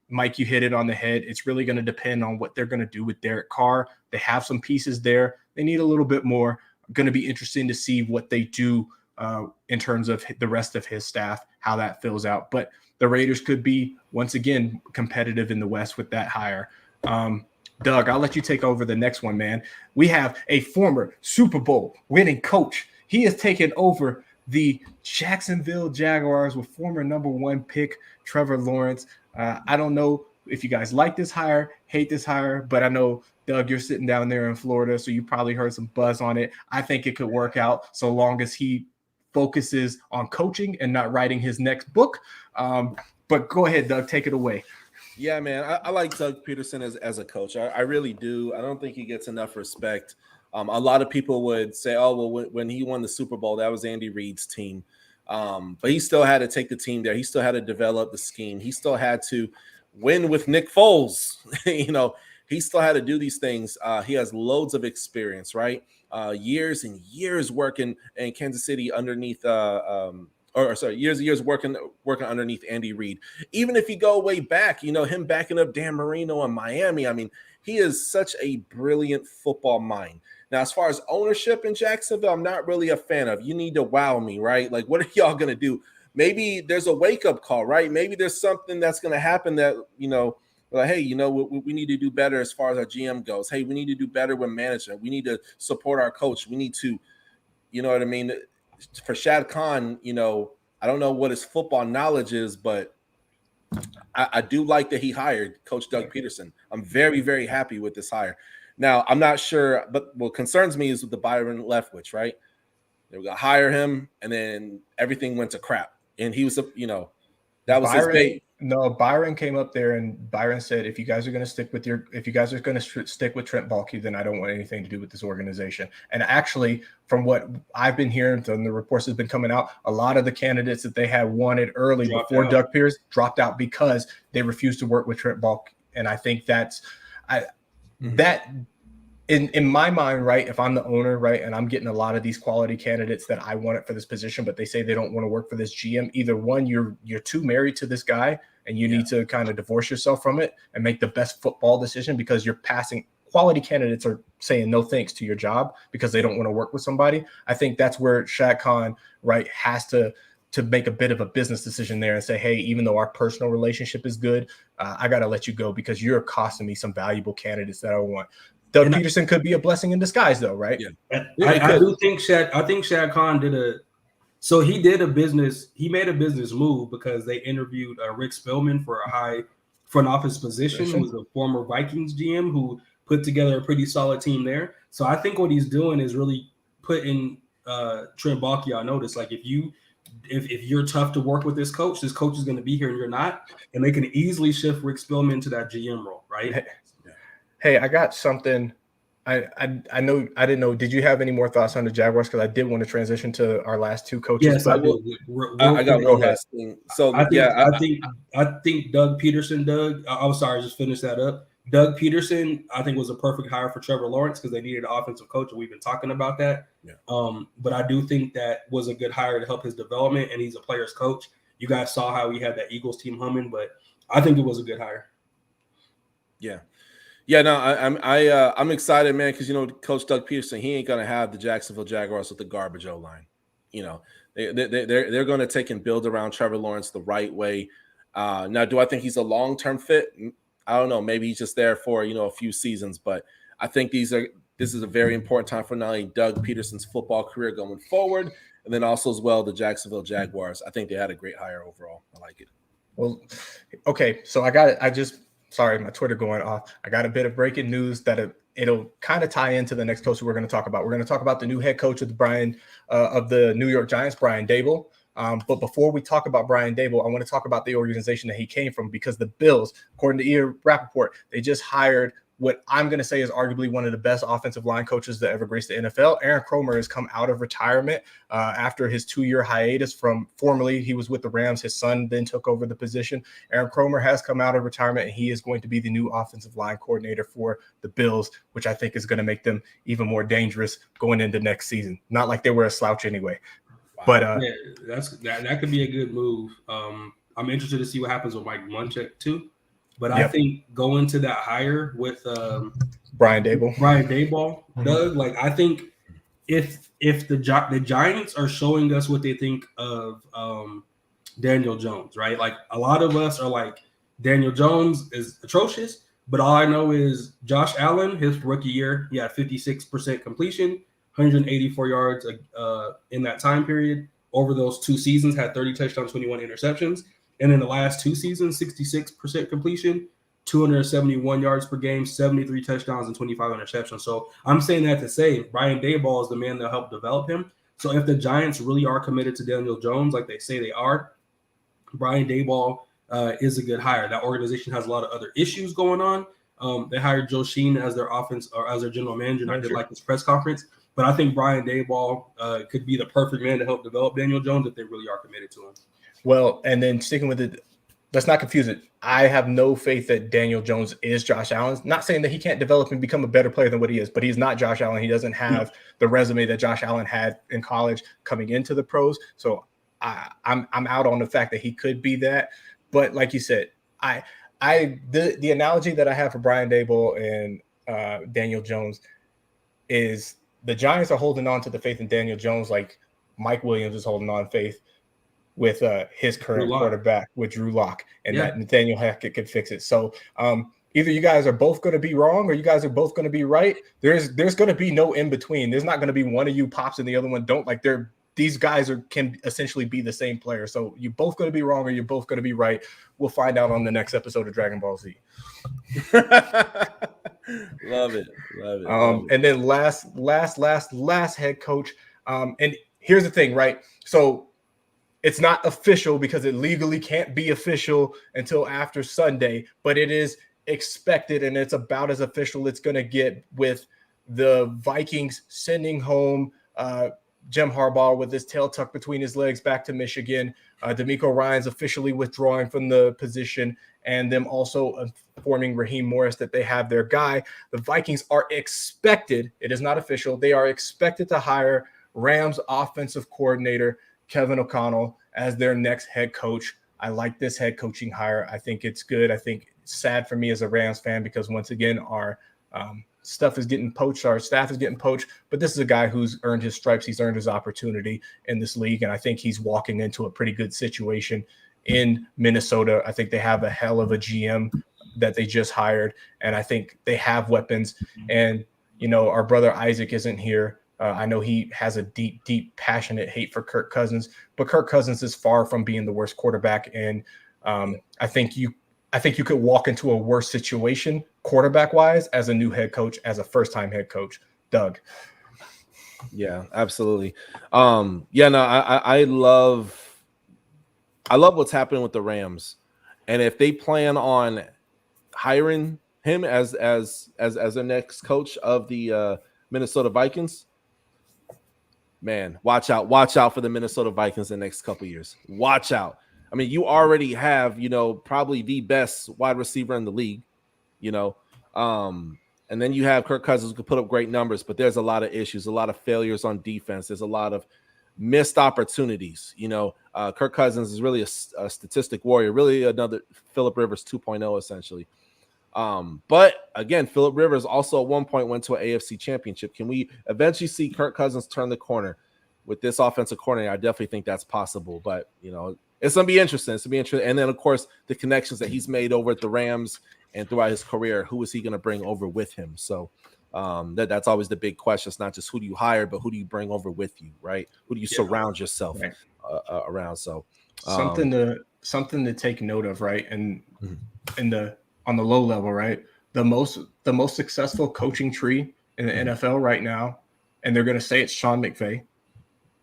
Mike, you hit it on the head. It's really going to depend on what they're going to do with Derek Carr. They have some pieces there. They need a little bit more. Going to be interesting to see what they do in terms of the rest of his staff, how that fills out. But the Raiders could be, once again, competitive in the West with that hire. Doug, I'll let you take over the next one, man. We have a former Super Bowl winning coach. He has taken over the Jacksonville Jaguars with former number 1 pick Trevor Lawrence. I don't know if you guys like this hire, hate this hire, but I know, Doug, you're sitting down there in Florida, so you probably heard some buzz on it. I think it could work out so long as he focuses on coaching and not writing his next book. But go ahead, Doug, take it away. Yeah, man, I like Doug Peterson as a coach. I really do. I don't think he gets enough respect. A lot of people would say, oh, well, when he won the Super Bowl, that was Andy Reid's team. But he still had to take the team there. He still had to develop the scheme. He still had to win with Nick Foles. He still had to do these things. He has loads of experience, right? Years and years working in Kansas City underneath years working underneath Andy Reid. Even if you go way back, him backing up Dan Marino in Miami. I mean, he is such a brilliant football mind. Now, as far as ownership in Jacksonville, I'm not really a fan of. You need to wow me, right? Like, what are y'all going to do? Maybe there's a wake-up call, right? Maybe there's something that's going to happen that, like, hey, we need to do better as far as our GM goes. Hey, we need to do better with management. We need to support our coach. We need to, you know what I mean? For Shad Khan, I don't know what his football knowledge is, but I do like that he hired Coach Doug Peterson. I'm very, very happy with this hire. Now, I'm not sure, but what concerns me is with the Byron Leftwich, right? They were going to hire him, and then everything went to crap. And he was, that was Byron, his bait. No, Byron came up there, and Byron said, if you guys are going to stick with Trent Baalke, then I don't want anything to do with this organization. And actually, from what I've been hearing, from the reports that's been coming out, a lot of the candidates that they had wanted early before Doug Pierce dropped out because they refused to work with Trent Baalke. And I think that in my mind, right, if I'm the owner, right, and I'm getting a lot of these quality candidates that I wanted for this position, but they say they don't want to work for this GM, either one, you're too married to this guy and you need to kind of divorce yourself from it and make the best football decision, because you're passing quality candidates are saying no thanks to your job because they don't want to work with somebody. I think that's where Shad Khan, right, has to make a bit of a business decision there and say, hey, even though our personal relationship is good, I got to let you go because you're costing me some valuable candidates that I want. Doug Peterson could be a blessing in disguise, though, right? Yeah, I do think Shad Khan did he made a business move because they interviewed Rick Spielman for a high front office position, who was a former Vikings GM who put together a pretty solid team there. So I think what he's doing is really putting Trent Baalke on notice. Like if you're tough to work with this coach is going to be here and you're not, and they can easily shift Rick Spielman to that GM role, right? Hey, I got something. I know I didn't know. Did you have any more thoughts on the Jaguars? Because I did want to transition to our last two coaches. Yes, I do. I got one last thing. So I think Doug Peterson. Just finish that up. Doug Peterson, I think, was a perfect hire for Trevor Lawrence because they needed an offensive coach, and we've been talking about that. Yeah. But I do think that was a good hire to help his development, and he's a player's coach. You guys saw how he had that Eagles team humming, but I think it was a good hire. Yeah. Yeah, no, I'm excited, man, because Coach Doug Peterson, he ain't gonna have the Jacksonville Jaguars with the garbage O-line. They're gonna take and build around Trevor Lawrence the right way. Now, do I think he's a long-term fit? I don't know. Maybe he's just there for a few seasons, but I think this is a very important time for not only Doug Peterson's football career going forward, and then also as well the Jacksonville Jaguars. I think they had a great hire overall. I like it. Well, okay, so sorry, my Twitter going off. I got a bit of breaking news that it'll kind of tie into the next coach we're going to talk about. We're going to talk about the new head coach of the New York Giants, Brian Daboll. But before we talk about Brian Daboll, I want to talk about the organization that he came from, because the Bills, according to Ian Rappaport, they just hired what I'm going to say is arguably one of the best offensive line coaches that ever graced the NFL. Aaron Kromer has come out of retirement after his 2-year hiatus from formerly he was with the Rams. His son then took over the position. Aaron Kromer has come out of retirement, and he is going to be the new offensive line coordinator for the Bills, which I think is going to make them even more dangerous going into next season. Not like they were a slouch anyway. Wow. But that could be a good move. I'm interested to see what happens with Mike Munchak too. But I think going to that hire with Brian Daboll, Doug, like I think if the Giants are showing us what they think of Daniel Jones, right? Like a lot of us are like, Daniel Jones is atrocious, but all I know is Josh Allen, his rookie year, he had 56% completion, 184 yards in that time period. Over those 2 seasons, had 30 touchdowns, 21 interceptions. And in the last 2 seasons, 66% completion, 271 yards per game, 73 touchdowns, and 25 interceptions. So I'm saying that to say Brian Daboll is the man that helped develop him. So if the Giants really are committed to Daniel Jones, like they say they are, Brian Daboll is a good hire. That organization has a lot of other issues going on. They hired Joe Sheen as their as their general manager, and I did like his press conference. But I think Brian Daboll could be the perfect man to help develop Daniel Jones if they really are committed to him. Well, and then sticking with it, let's not confuse it. I have no faith that Daniel Jones is Josh Allen. Not saying that he can't develop and become a better player than what he is, but he's not Josh Allen. He doesn't have the resume that Josh Allen had in college coming into the pros. So I'm out on the fact that he could be that. But like you said, the analogy that I have for Brian Daboll and Daniel Jones is the Giants are holding on to the faith in Daniel Jones like Mike Williams is holding on faith with his current quarterback, with Drew Lock, and that Nathaniel Hackett could fix it. So either you guys are both going to be wrong or you guys are both going to be right. There's going to be no in between. There's not going to be one of you pops and the other one don't. Like these guys can essentially be the same player. So you're both going to be wrong or you're both going to be right. We'll find out on the next episode of Dragon Ball Z. Love it. And then last head coach. And here's the thing, right? So it's not official because it legally can't be official until after Sunday, but it is expected, and it's about as official it's going to get, with the Vikings sending home Jim Harbaugh with his tail tucked between his legs back to Michigan. DeMeco Ryans officially withdrawing from the position, and them also informing Raheem Morris that they have their guy. The Vikings are expected, it is not official, they are expected to hire Rams offensive coordinator Kevin O'Connell as their next head coach. I like this head coaching hire. I think it's good. I think it's sad for me as a Rams fan because once again, our stuff is getting poached, our staff is getting poached, but this is a guy who's earned his stripes. He's earned his opportunity in this league, and I think he's walking into a pretty good situation in Minnesota. I think they have a hell of a GM that they just hired, and I think they have weapons. And, you know, our brother Isaac isn't here. I know he has a deep, deep, passionate hate for Kirk Cousins, but Kirk Cousins is far from being the worst quarterback. And I think you could walk into a worse situation quarterback-wise as a new head coach, as a first-time head coach. Doug. Yeah, absolutely. I love what's happening with the Rams, and if they plan on hiring him as the next coach of the Minnesota Vikings, man, watch out for the Minnesota Vikings in the next couple of years. Watch out. I mean, you already have, you know, probably the best wide receiver in the league, you know, and then you have Kirk Cousins who could put up great numbers, but there's a lot of issues, a lot of failures on defense. There's a lot of missed opportunities. You know, Kirk Cousins is really a statistic warrior, really another Phillip Rivers 2.0 essentially. But again, Phillip Rivers also at one point went to an AFC championship. Can we eventually see Kirk Cousins turn the corner with this offensive coordinator? I definitely think that's possible, but you know, it's going to be interesting. And then of course the connections that he's made over at the Rams and throughout his career, who is he going to bring over with him? So that's always the big question. It's not just who do you hire, but who do you bring over with you, right? Who do you surround yourself around? So something to take note of, right? And on the low level, right? The most successful coaching tree in the NFL right now, and they're going to say it's Sean McVay,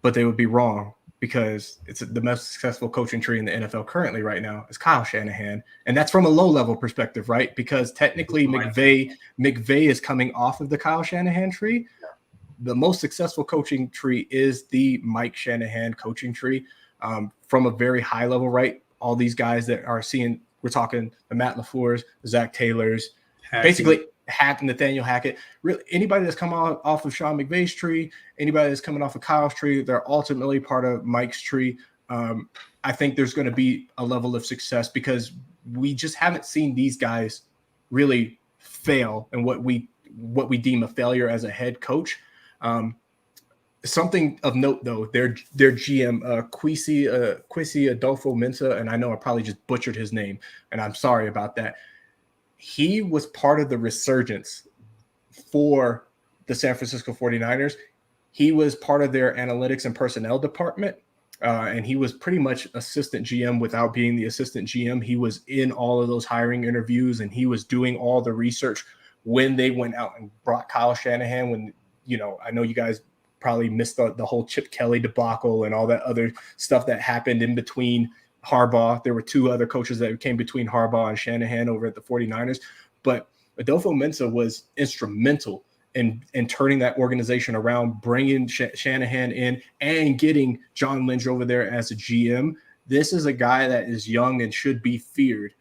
but they would be wrong, because it's the most successful coaching tree in the NFL currently right now is Kyle Shanahan. And that's from a low level perspective, right? Because technically McVay is coming off of the Kyle Shanahan tree. The most successful coaching tree is the Mike Shanahan coaching tree, from a very high level, right? All these guys that are seeing, we're talking the Matt LaFleur's, the Zach Taylor's, basically Nathaniel Hackett. Really, anybody that's come off of Sean McVay's tree, anybody that's coming off of Kyle's tree, they're ultimately part of Mike's tree. I think there's going to be a level of success because we just haven't seen these guys really fail in what we deem a failure as a head coach. Something of note, though, their GM, Kwesi Adolfo-Mensah, and I know I probably just butchered his name, and I'm sorry about that. He was part of the resurgence for the San Francisco 49ers. He was part of their analytics and personnel department, and he was pretty much assistant GM without being the assistant GM. He was in all of those hiring interviews, and he was doing all the research when they went out and brought Kyle Shanahan. When, you know, I know you guys probably missed the whole Chip Kelly debacle and all that other stuff that happened in between Harbaugh. There were two other coaches that came between Harbaugh and Shanahan over at the 49ers. But Adolfo-Mensah was instrumental in turning that organization around, bringing Shanahan in and getting John Lynch over there as a GM. This is a guy that is young and should be feared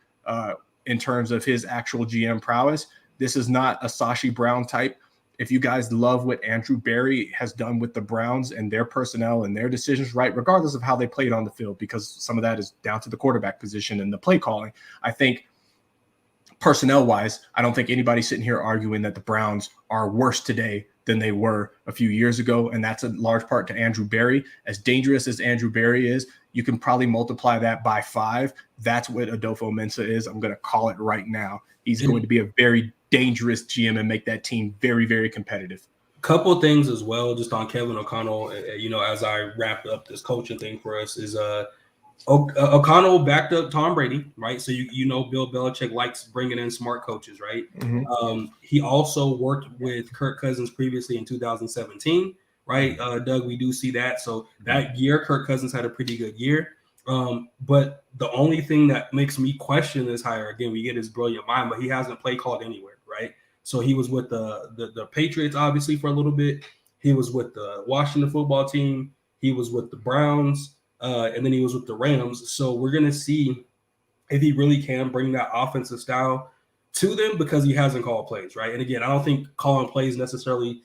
in terms of his actual GM prowess. This is not a Sashi Brown type. If you guys love what Andrew Berry has done with the Browns and their personnel and their decisions, right, regardless of how they played on the field, because some of that is down to the quarterback position and the play calling, I think personnel-wise, I don't think anybody's sitting here arguing that the Browns are worse today than they were a few years ago, and that's a large part to Andrew Berry. As dangerous as Andrew Berry is, you can probably multiply that by 5. That's what Adolfo-Mensah is. I'm going to call it right now. He's going to be a very dangerous GM and make that team very, very competitive. Couple things as well, just on Kevin O'Connell, you know, as I wrap up this coaching thing for us, is O'Connell backed up Tom Brady, right? So you know Bill Belichick likes bringing in smart coaches, right? Mm-hmm. He also worked with Kirk Cousins previously in 2017, right? Doug, we do see that. So that year, Kirk Cousins had a pretty good year. But the only thing that makes me question this hire, again, we get his brilliant mind, but he hasn't play called anywhere, right? So he was with the Patriots, obviously, for a little bit. He was with the Washington football team. He was with the Browns, and then he was with the Rams. So we're going to see if he really can bring that offensive style to them, because he hasn't called plays, right? And again, I don't think calling plays necessarily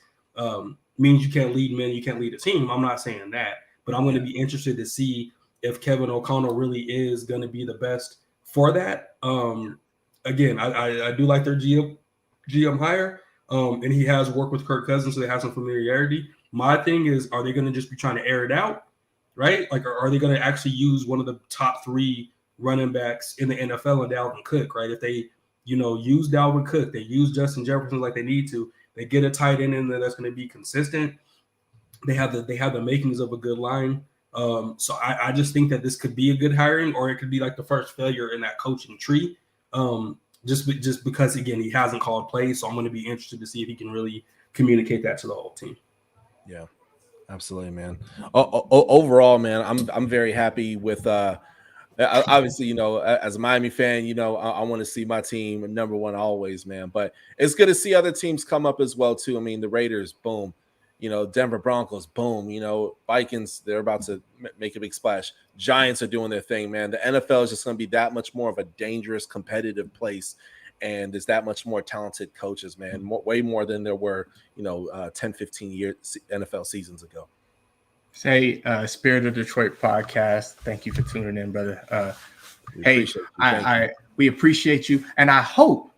means you can't lead men, you can't lead a team. I'm not saying that, but I'm going to be interested to see if Kevin O'Connell really is going to be the best for that. Again, I do like their GM hire. and he has worked with Kirk Cousins, so they have some familiarity. My thing is, are they going to just be trying to air it out, right? Like, are they going to actually use one of the top 3 running backs in the NFL and Dalvin Cook, right? If they, use Dalvin Cook, they use Justin Jefferson like they need to, they get a tight end in there that's going to be consistent. They have the makings of a good line. So I just think that this could be a good hiring, or it could be like the first failure in that coaching tree. Just because, again, he hasn't called plays. So I'm going to be interested to see if he can really communicate that to the whole team. Yeah, absolutely, man. Overall, man, I'm very happy with obviously, as a Miami fan, I want to see my team number one always, man. But it's good to see other teams come up as well too. I mean, the Raiders, boom. Denver Broncos, boom. Vikings, they're about to make a big splash. Giants are doing their thing, man. The NFL is just going to be that much more of a dangerous, competitive place. And there's that much more talented coaches, man. Way more than there were, 10, 15 years NFL seasons ago. Say, Spirit of Detroit podcast. Thank you for tuning in, brother. We appreciate you. And I hope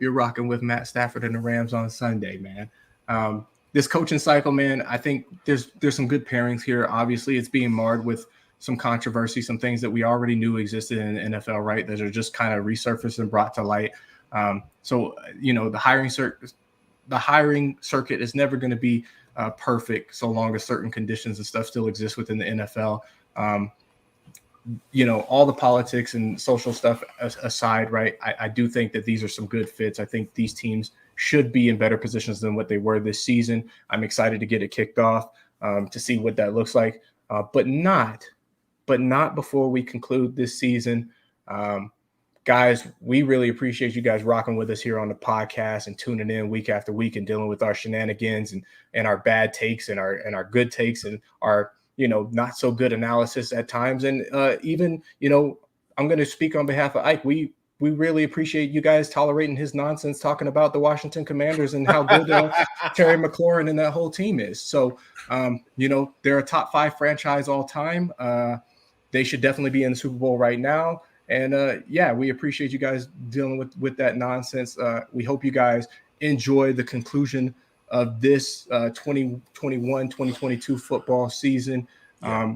you're rocking with Matt Stafford and the Rams on Sunday, man. This coaching cycle, man, I think there's some good pairings here. Obviously, it's being marred with some controversy, some things that we already knew existed in the NFL, right? That are just kind of resurfaced and brought to light. So the hiring circuit is never going to be perfect so long as certain conditions and stuff still exist within the NFL. All the politics and social stuff aside, right? I do think that these are some good fits. I think these teams should be in better positions than what they were this season. I'm excited to get it kicked off to see what that looks like, but not before we conclude this season. Guys, we really appreciate you guys rocking with us here on the podcast and tuning in week after week and dealing with our shenanigans and our bad takes and our good takes and our not so good analysis at times. And even I'm going to speak on behalf of Ike. We really appreciate you guys tolerating his nonsense, talking about the Washington Commanders and how good Terry McLaurin and that whole team is. So, they're a top 5 franchise all time. They should definitely be in the Super Bowl right now. And we appreciate you guys dealing with that nonsense. We hope you guys enjoy the conclusion of this 2021-2022 football season.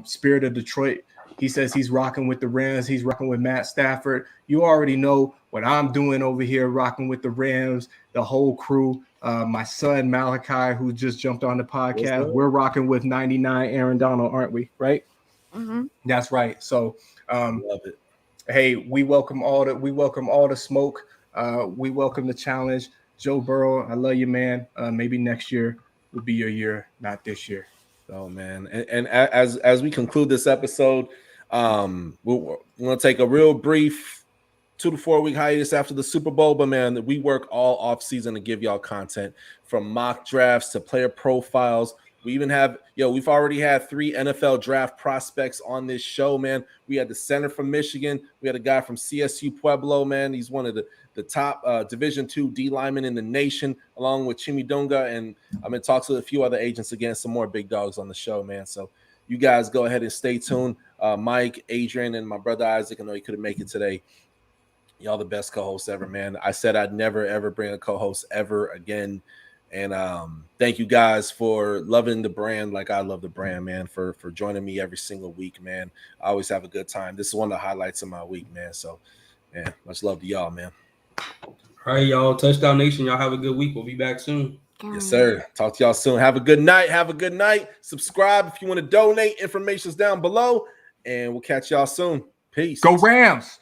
Spirit of Detroit, he says he's rocking with the Rams. He's rocking with Matt Stafford. You already know what I'm doing over here, rocking with the Rams, the whole crew. My son, Malachi, who just jumped on the podcast. We're rocking with 99 Aaron Donald, aren't we? Right? Mm-hmm. That's right. So, love it. Hey, we welcome all the smoke. We welcome the challenge. Joe Burrow, I love you, man. Maybe next year will be your year, not this year. Oh, man. And as we conclude this episode, we're going to take a real brief 2 to 4 week hiatus after the Super Bowl. But, man, we work all off season to give y'all content, from mock drafts to player profiles. We even have, we've already had 3 NFL draft prospects on this show, man. We had the center from Michigan. We had a guy from CSU Pueblo, man. He's one of the top Division II D linemen in the nation, along with Chimidunga. And I'm going to talk to a few other agents again, some more big dogs on the show, man. So you guys go ahead and stay tuned. Mike, Adrian, and my brother Isaac, I know he couldn't make it today. Y'all the best co-hosts ever, man. I said I'd never, ever bring a co-host ever again. And thank you guys for loving the brand like I love the brand, man, for joining me every single week, man. I always have a good time. This is one of the highlights of my week, man. So, man, much love to y'all, man. All right, y'all. Touchdown Nation, y'all have a good week. We'll be back soon. Yes, sir. Talk to y'all soon. Have a good night. Have a good night. Subscribe if you want to donate. Information's down below. And we'll catch y'all soon. Peace. Go Rams.